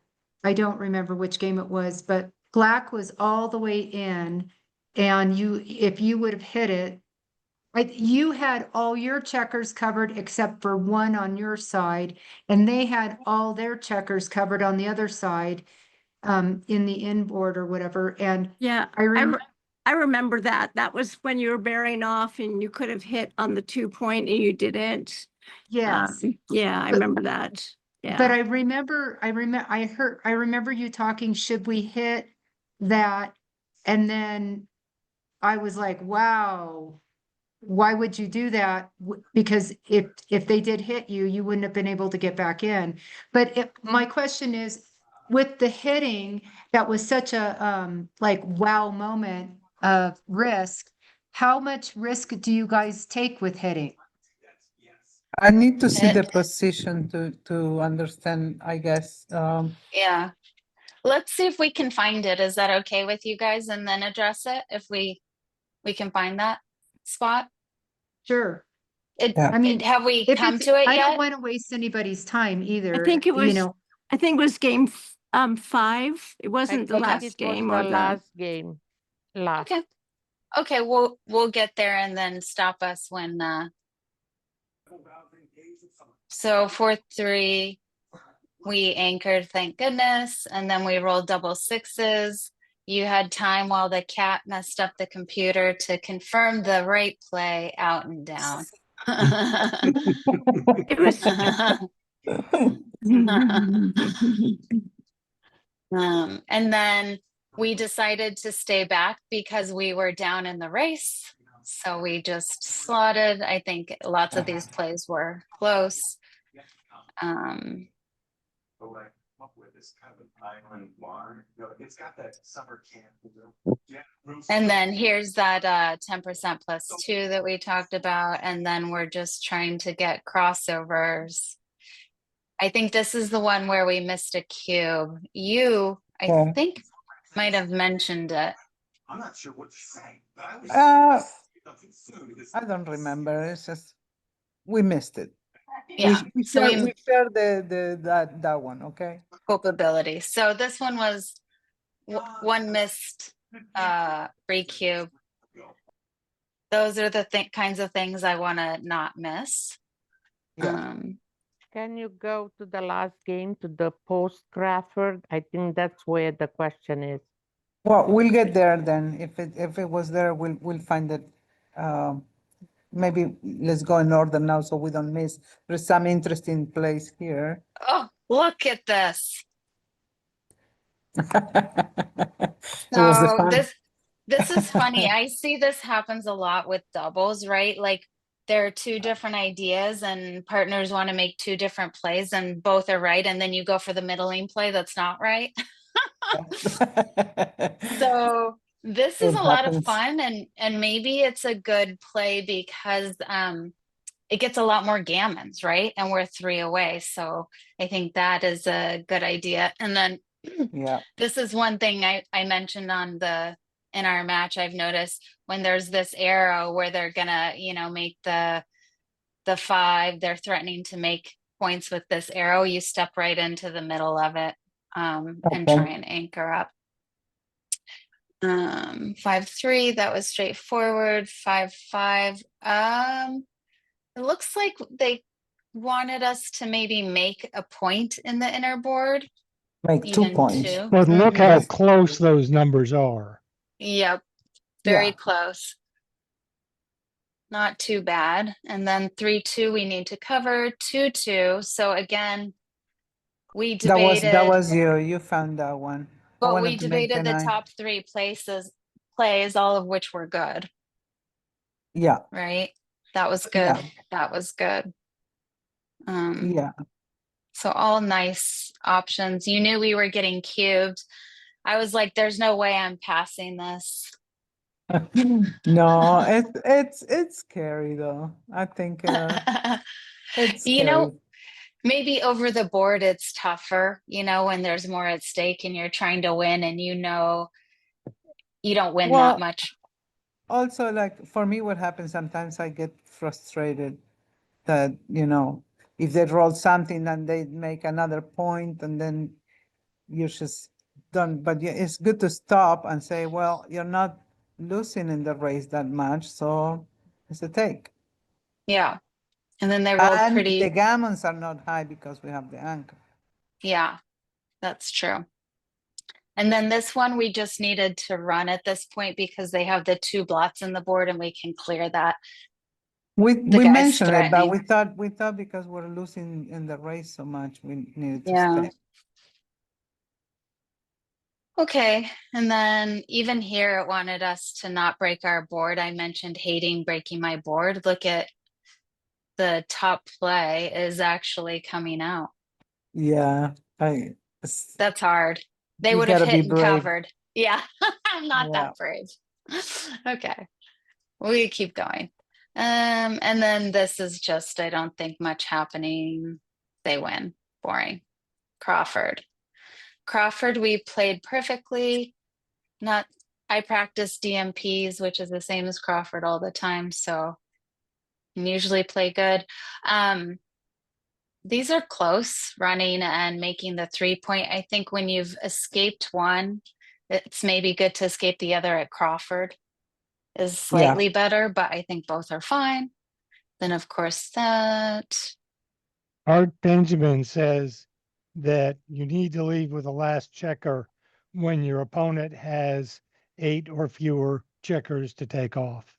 I don't remember which game it was, but black was all the way in. And if you would have hit it, you had all your checkers covered except for one on your side, and they had all their checkers covered on the other side, in the inboard or whatever. And Yeah, I remember that. That was when you were bearing off and you could have hit on the 2 point and you didn't. yes. Yeah, I But- remember that. But Yeah, I remember you talking, should we hit that? And then I was like, wow, why would you do that? Because if they did hit you, you wouldn't have been able to get back in. But my question is, with the hitting, that was such a, like, wow moment of risk. How much risk do you guys take with hitting? I need to see It- the position to understand, I guess. Yeah. Let's see if we can find it. Is that okay with you guys? And then address it if we can find that spot? Sure. Yeah. I mean, Have we if come it's, to it I don't yet? want to waste anybody's time I either, think it you was, know. I think it was game 5. It wasn't the think last it was game the or the, last game. Last. Okay. Okay, we'll get there and then stop us when so 4-3 we anchored, thank goodness, and then we rolled double sixes. You had time while the cat messed up the computer to confirm the right play out and down. it was, And then we decided to stay back because we were down in the race. So we just slotted. I think lots of these plays were close. And then here's that 10% plus 2 that we talked about. And then we're just trying to get crossovers. I think this is the one where we missed a cube. You, I Yeah. think, might have mentioned it. I don't remember. It's just we missed it. Yeah. We So share, we we share that one, okay? culpability. So this one was one missed free cube. Those are the kinds of things I want to not miss. Yeah. Can you go to the last game, to the post Crawford? I think that's where the question is. Well, we'll get there then. If it was there, we'll find it. Maybe let's go in order now so we don't miss. There's some interesting place here. Oh, look at this. It was the So fun. this is funny. I see this happens a lot with doubles, right? Like there are two different ideas and partners want to make two different plays and both are right. And then you go for the middling play that's not right. So this is It a lot of happens. fun and maybe it's a good play because it gets a lot more gammons, right? And we're 3 away. So I think that is a good idea. And then Yeah. this is one thing I mentioned in our match. I've noticed when there's this arrow where they're gonna, make the 5, they're threatening to make points with this arrow. You step right into the middle of it and try and anchor up. 5-3, that was straightforward. 5-5. It looks like they wanted us to maybe make a point in the inner board. Make 2 Even points. 2. But look how Mhm. close those numbers are. Yep. Very Yeah. close. Not too bad. And then 3-2, we need to cover 2-2. So again, we debated. That was you. You found that one. I But wanted we to make debated the 9. top 3 plays, all of which were good, Yeah. right? That was good. Yeah. That was good. Yeah. So all nice options. You knew we were getting cubed. I was like, there's no way I'm passing this. No, it's scary though. I think it's scary. Maybe over the board it's tougher, when there's more at stake and you're trying to win and you don't win Well, that much. Also, like for me, what happens sometimes I get frustrated that, if they roll something and they make another point and then you're just done. But yeah, it's good to stop and say, well, you're not losing in the race that much, so it's a take. Yeah. And then they rolled And pretty. the gammons are not high because we have the anchor. Yeah, that's true. And then this one, we just needed to run at this point because they have the 2 blots in the board and we can clear that. We guy's mentioned it, but threatening. we thought because we're losing in the race so much, we needed to Yeah. stay. Okay. And then even here, it wanted us to not break our board. I mentioned hating breaking my board. Look at the top play is actually coming out. Yeah, That's hard. They You would have gotta be hit and brave. covered. Yeah, I'm not Yeah. that brave. Okay, we keep going. And then this is just, I don't think much happening. They win. Boring. Crawford. Crawford, we played perfectly. Not, I practice DMPs, which is the same as Crawford all the time, so can usually play good. These are close, running and making the 3-point. I think when you've escaped one, it's maybe good to escape the other at Crawford is slightly better, but I think both are fine. Then of course that. Art Benjamin says that you need to leave with the last checker when your opponent has 8 or fewer checkers to take off.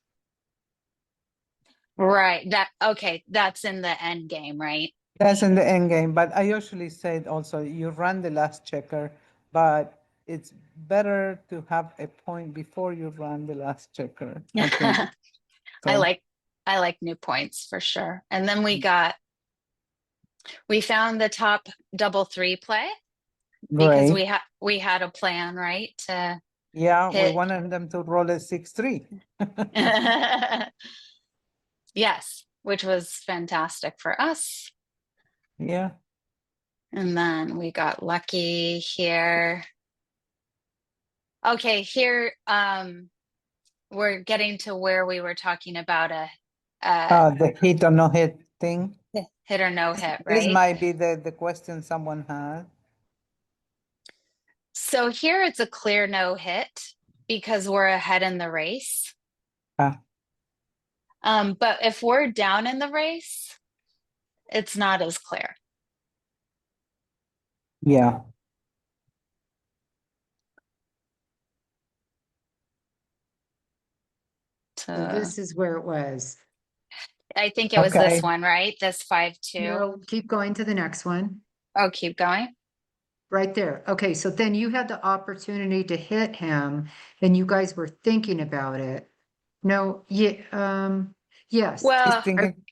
Right, okay, that's in the end game, right? That's in the end game, but I usually say also you run the last checker, but it's better to have a point before you run the last checker. I think. So, I like new points for sure. And then we found the top double 3 play because great. we had a plan, right? To Yeah, we hit. wanted them to roll a 6-3. Yes, which was fantastic for us. Yeah. And then we got lucky here. Okay, here we're getting to where we were talking about a The hit or no hit thing. hit or no hit, This right? might be the question someone had. So here it's a clear no hit because we're ahead in the race. Ah. But if we're down in the race, it's not as clear. Yeah. So this is where it was. I think it was this Okay. one, right? This 5-2. No, keep going to the next one. Oh, keep going. Right there. Okay, so then you had the opportunity to hit him and you guys were thinking about it. No, yeah, yes. He's Well, thinking,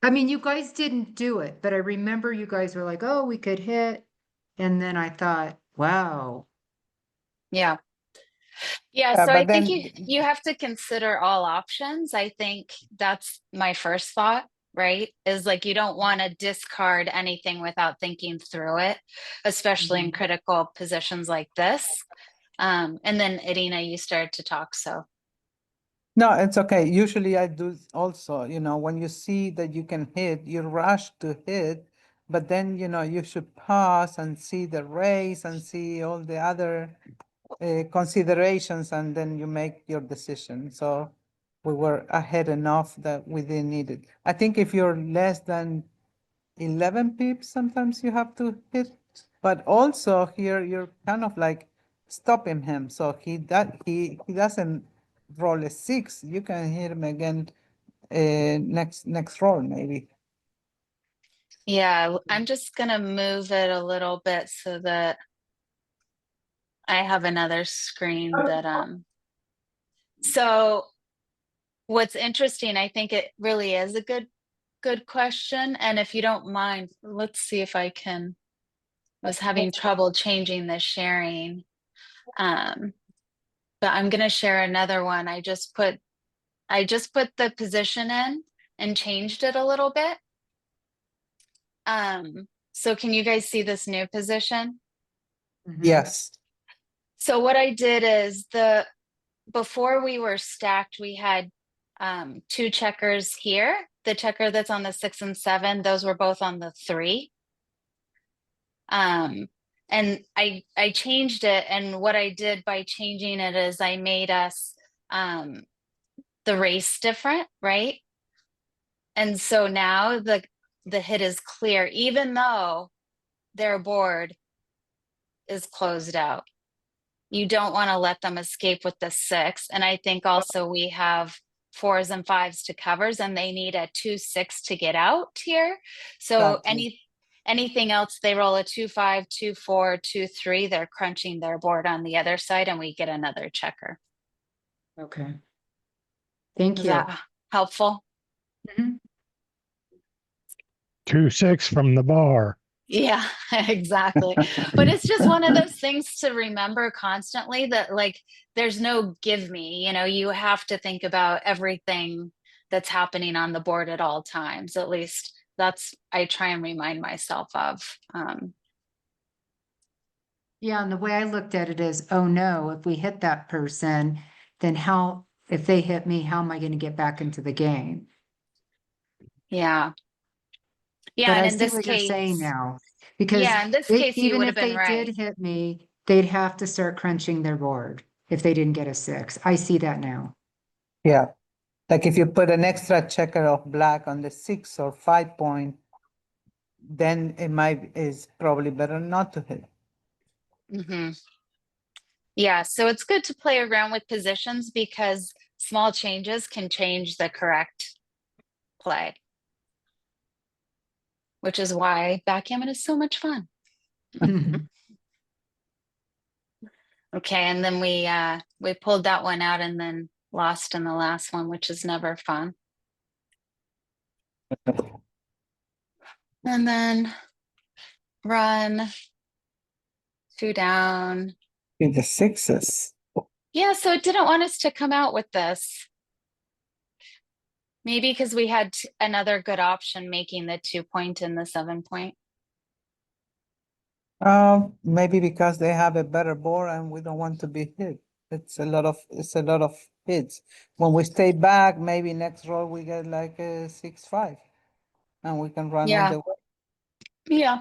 I mean, you guys didn't do it, but I remember you guys were like, oh, we could hit. And then I thought, wow. yeah. Yeah, so I but think then you have to consider all options. I think that's my first thought, right? Is like you don't want to discard anything without thinking through it, especially in critical positions like this. And then Irina, you started to talk, so. no, it's okay. Usually I do also, when you see that you can hit, you rush to hit, but then, you should pause and see the race and see all the other considerations, and then you make your decision. So we were ahead enough that we didn't need it. I think if you're less than 11 pips, sometimes you have to hit, but also here you're kind of like stopping him. So he doesn't roll a 6. You can hit him again next roll maybe. Yeah, I'm just gonna move it a little bit so that I have another screen that so what's interesting, I think it really is a good question. And if you don't mind, let's see if I was having trouble changing the sharing. But I'm gonna share another one. I just put the position in and changed it a little bit. So can you guys see this new position? Yes. So what I did is before we were stacked, we had 2 checkers here. The checker that's on the 6 and 7, those were both on the 3. And I changed it, and what I did by changing it is I made us the race different, right? And so now the hit is clear, even though their board is closed out. You don't want to let them escape with the 6. And I think also we have 4s and 5s to covers, and they need a 2-6 to get out here. So Gotcha. anything else, they roll a 2-5, 2-4, 2-3, they're crunching their board on the other side, and we get another checker. Okay. Thank Is you. that helpful? Mhm. 2-6 from the bar. Yeah, exactly. But it's just one of those things to remember constantly that like there's no give me, you have to think about everything that's happening on the board at all times. At least that's I try and remind myself of. Yeah, and the way I looked at it is, oh no, if we hit that person, then if they hit me, how am I going to get back into the game? Yeah. Yeah, But and I in see this what you're saying case, now, because yeah, in this case you even would if have been they did right. hit me, they'd have to start crunching their board if they didn't get a 6. I see that now. Yeah. Like if you put an extra checker of black on the 6 or 5 point, then is probably better not to hit. Yeah, so it's good to play around with positions because small changes can change the correct play, which is why backgammon is so much fun. Okay, and then we pulled that one out and then lost in the last one, which is never fun. And then run 2 down. In the 6s. Yeah, so it didn't want us to come out with this. Maybe because we had another good option making the 2 point and the 7 point. Maybe because they have a better board and we don't want to be hit. It's a lot of hits. When we stay back, maybe next roll we get like a 6-5 and we can run all Yeah. the way. Yeah.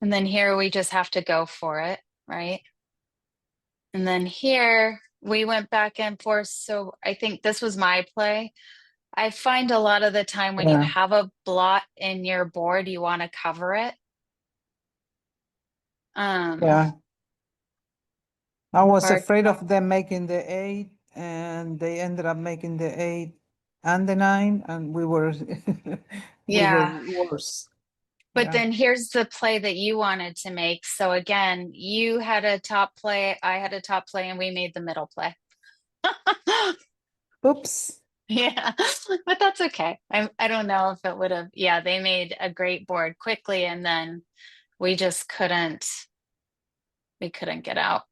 And then here we just have to go for it, right? And then here we went back and forth. So I think this was my play. I find a lot of the time when you Yeah. have a blot in your board, you want to cover it. Yeah. I was Or- afraid of them making the 8 and they ended up making the 8 and the 9 and we were Yeah. worse. But Yeah. then here's the play that you wanted to make. So again, you had a top play, I had a top play, and we made the middle play. Oops. Yeah, but that's okay. I don't know if it would have. Yeah, they made a great board quickly, and then we just couldn't. We couldn't get out.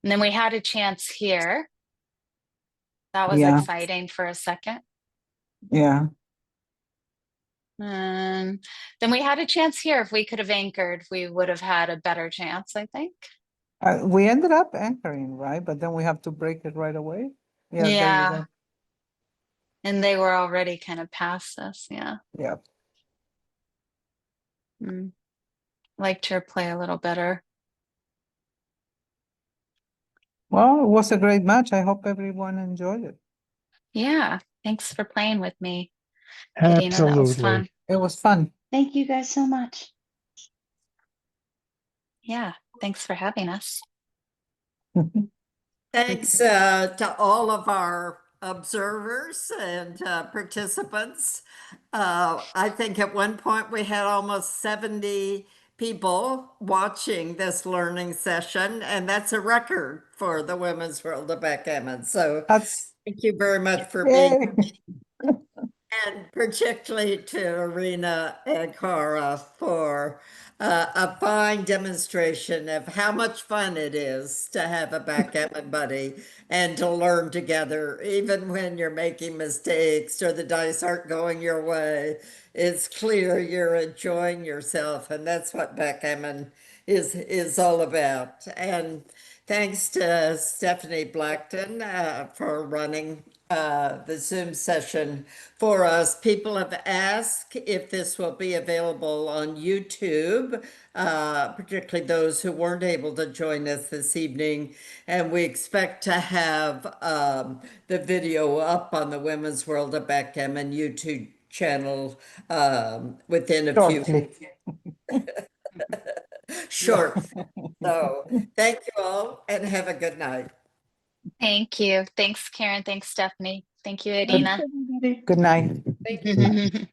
And then we had a chance here. That was Yeah. exciting for a second. Yeah. And then we had a chance here. If we could have anchored, we would have had a better chance, I think. We ended up anchoring, right? But then we have to break it right away. Yeah, there you Yeah. go. And they were already kind of past us. Yeah. Yeah. Liked your play a little better. Well, it was a great match. I hope everyone enjoyed it. Yeah. Thanks for playing with me, Irina. That was fun. Absolutely. It was fun. Thank you guys so much. Yeah. Thanks for having us. Thanks to all of our observers and participants. I think at one point we had almost 70 people watching this learning session, and that's a record for the Women's World of Backgammon. So That's thank you very much for yay. being, and particularly to Irina and Kara for a fine demonstration of how much fun it is to have a backgammon buddy and to learn together, even when you're making mistakes or the dice aren't going your way. It's clear you're enjoying yourself, and that's what backgammon is all about. And thanks to Stephanie Blackton for running the Zoom session for us. People have asked if this will be available on YouTube, particularly those who weren't able to join us this evening. And we expect to have the video up on the Women's World of Backgammon YouTube channel within a few Shortly. short. So thank you all and have a good night. Thank you. Thanks, Karen. Thanks, Stephanie. Thank you, Good, Irina. good night. Thank you.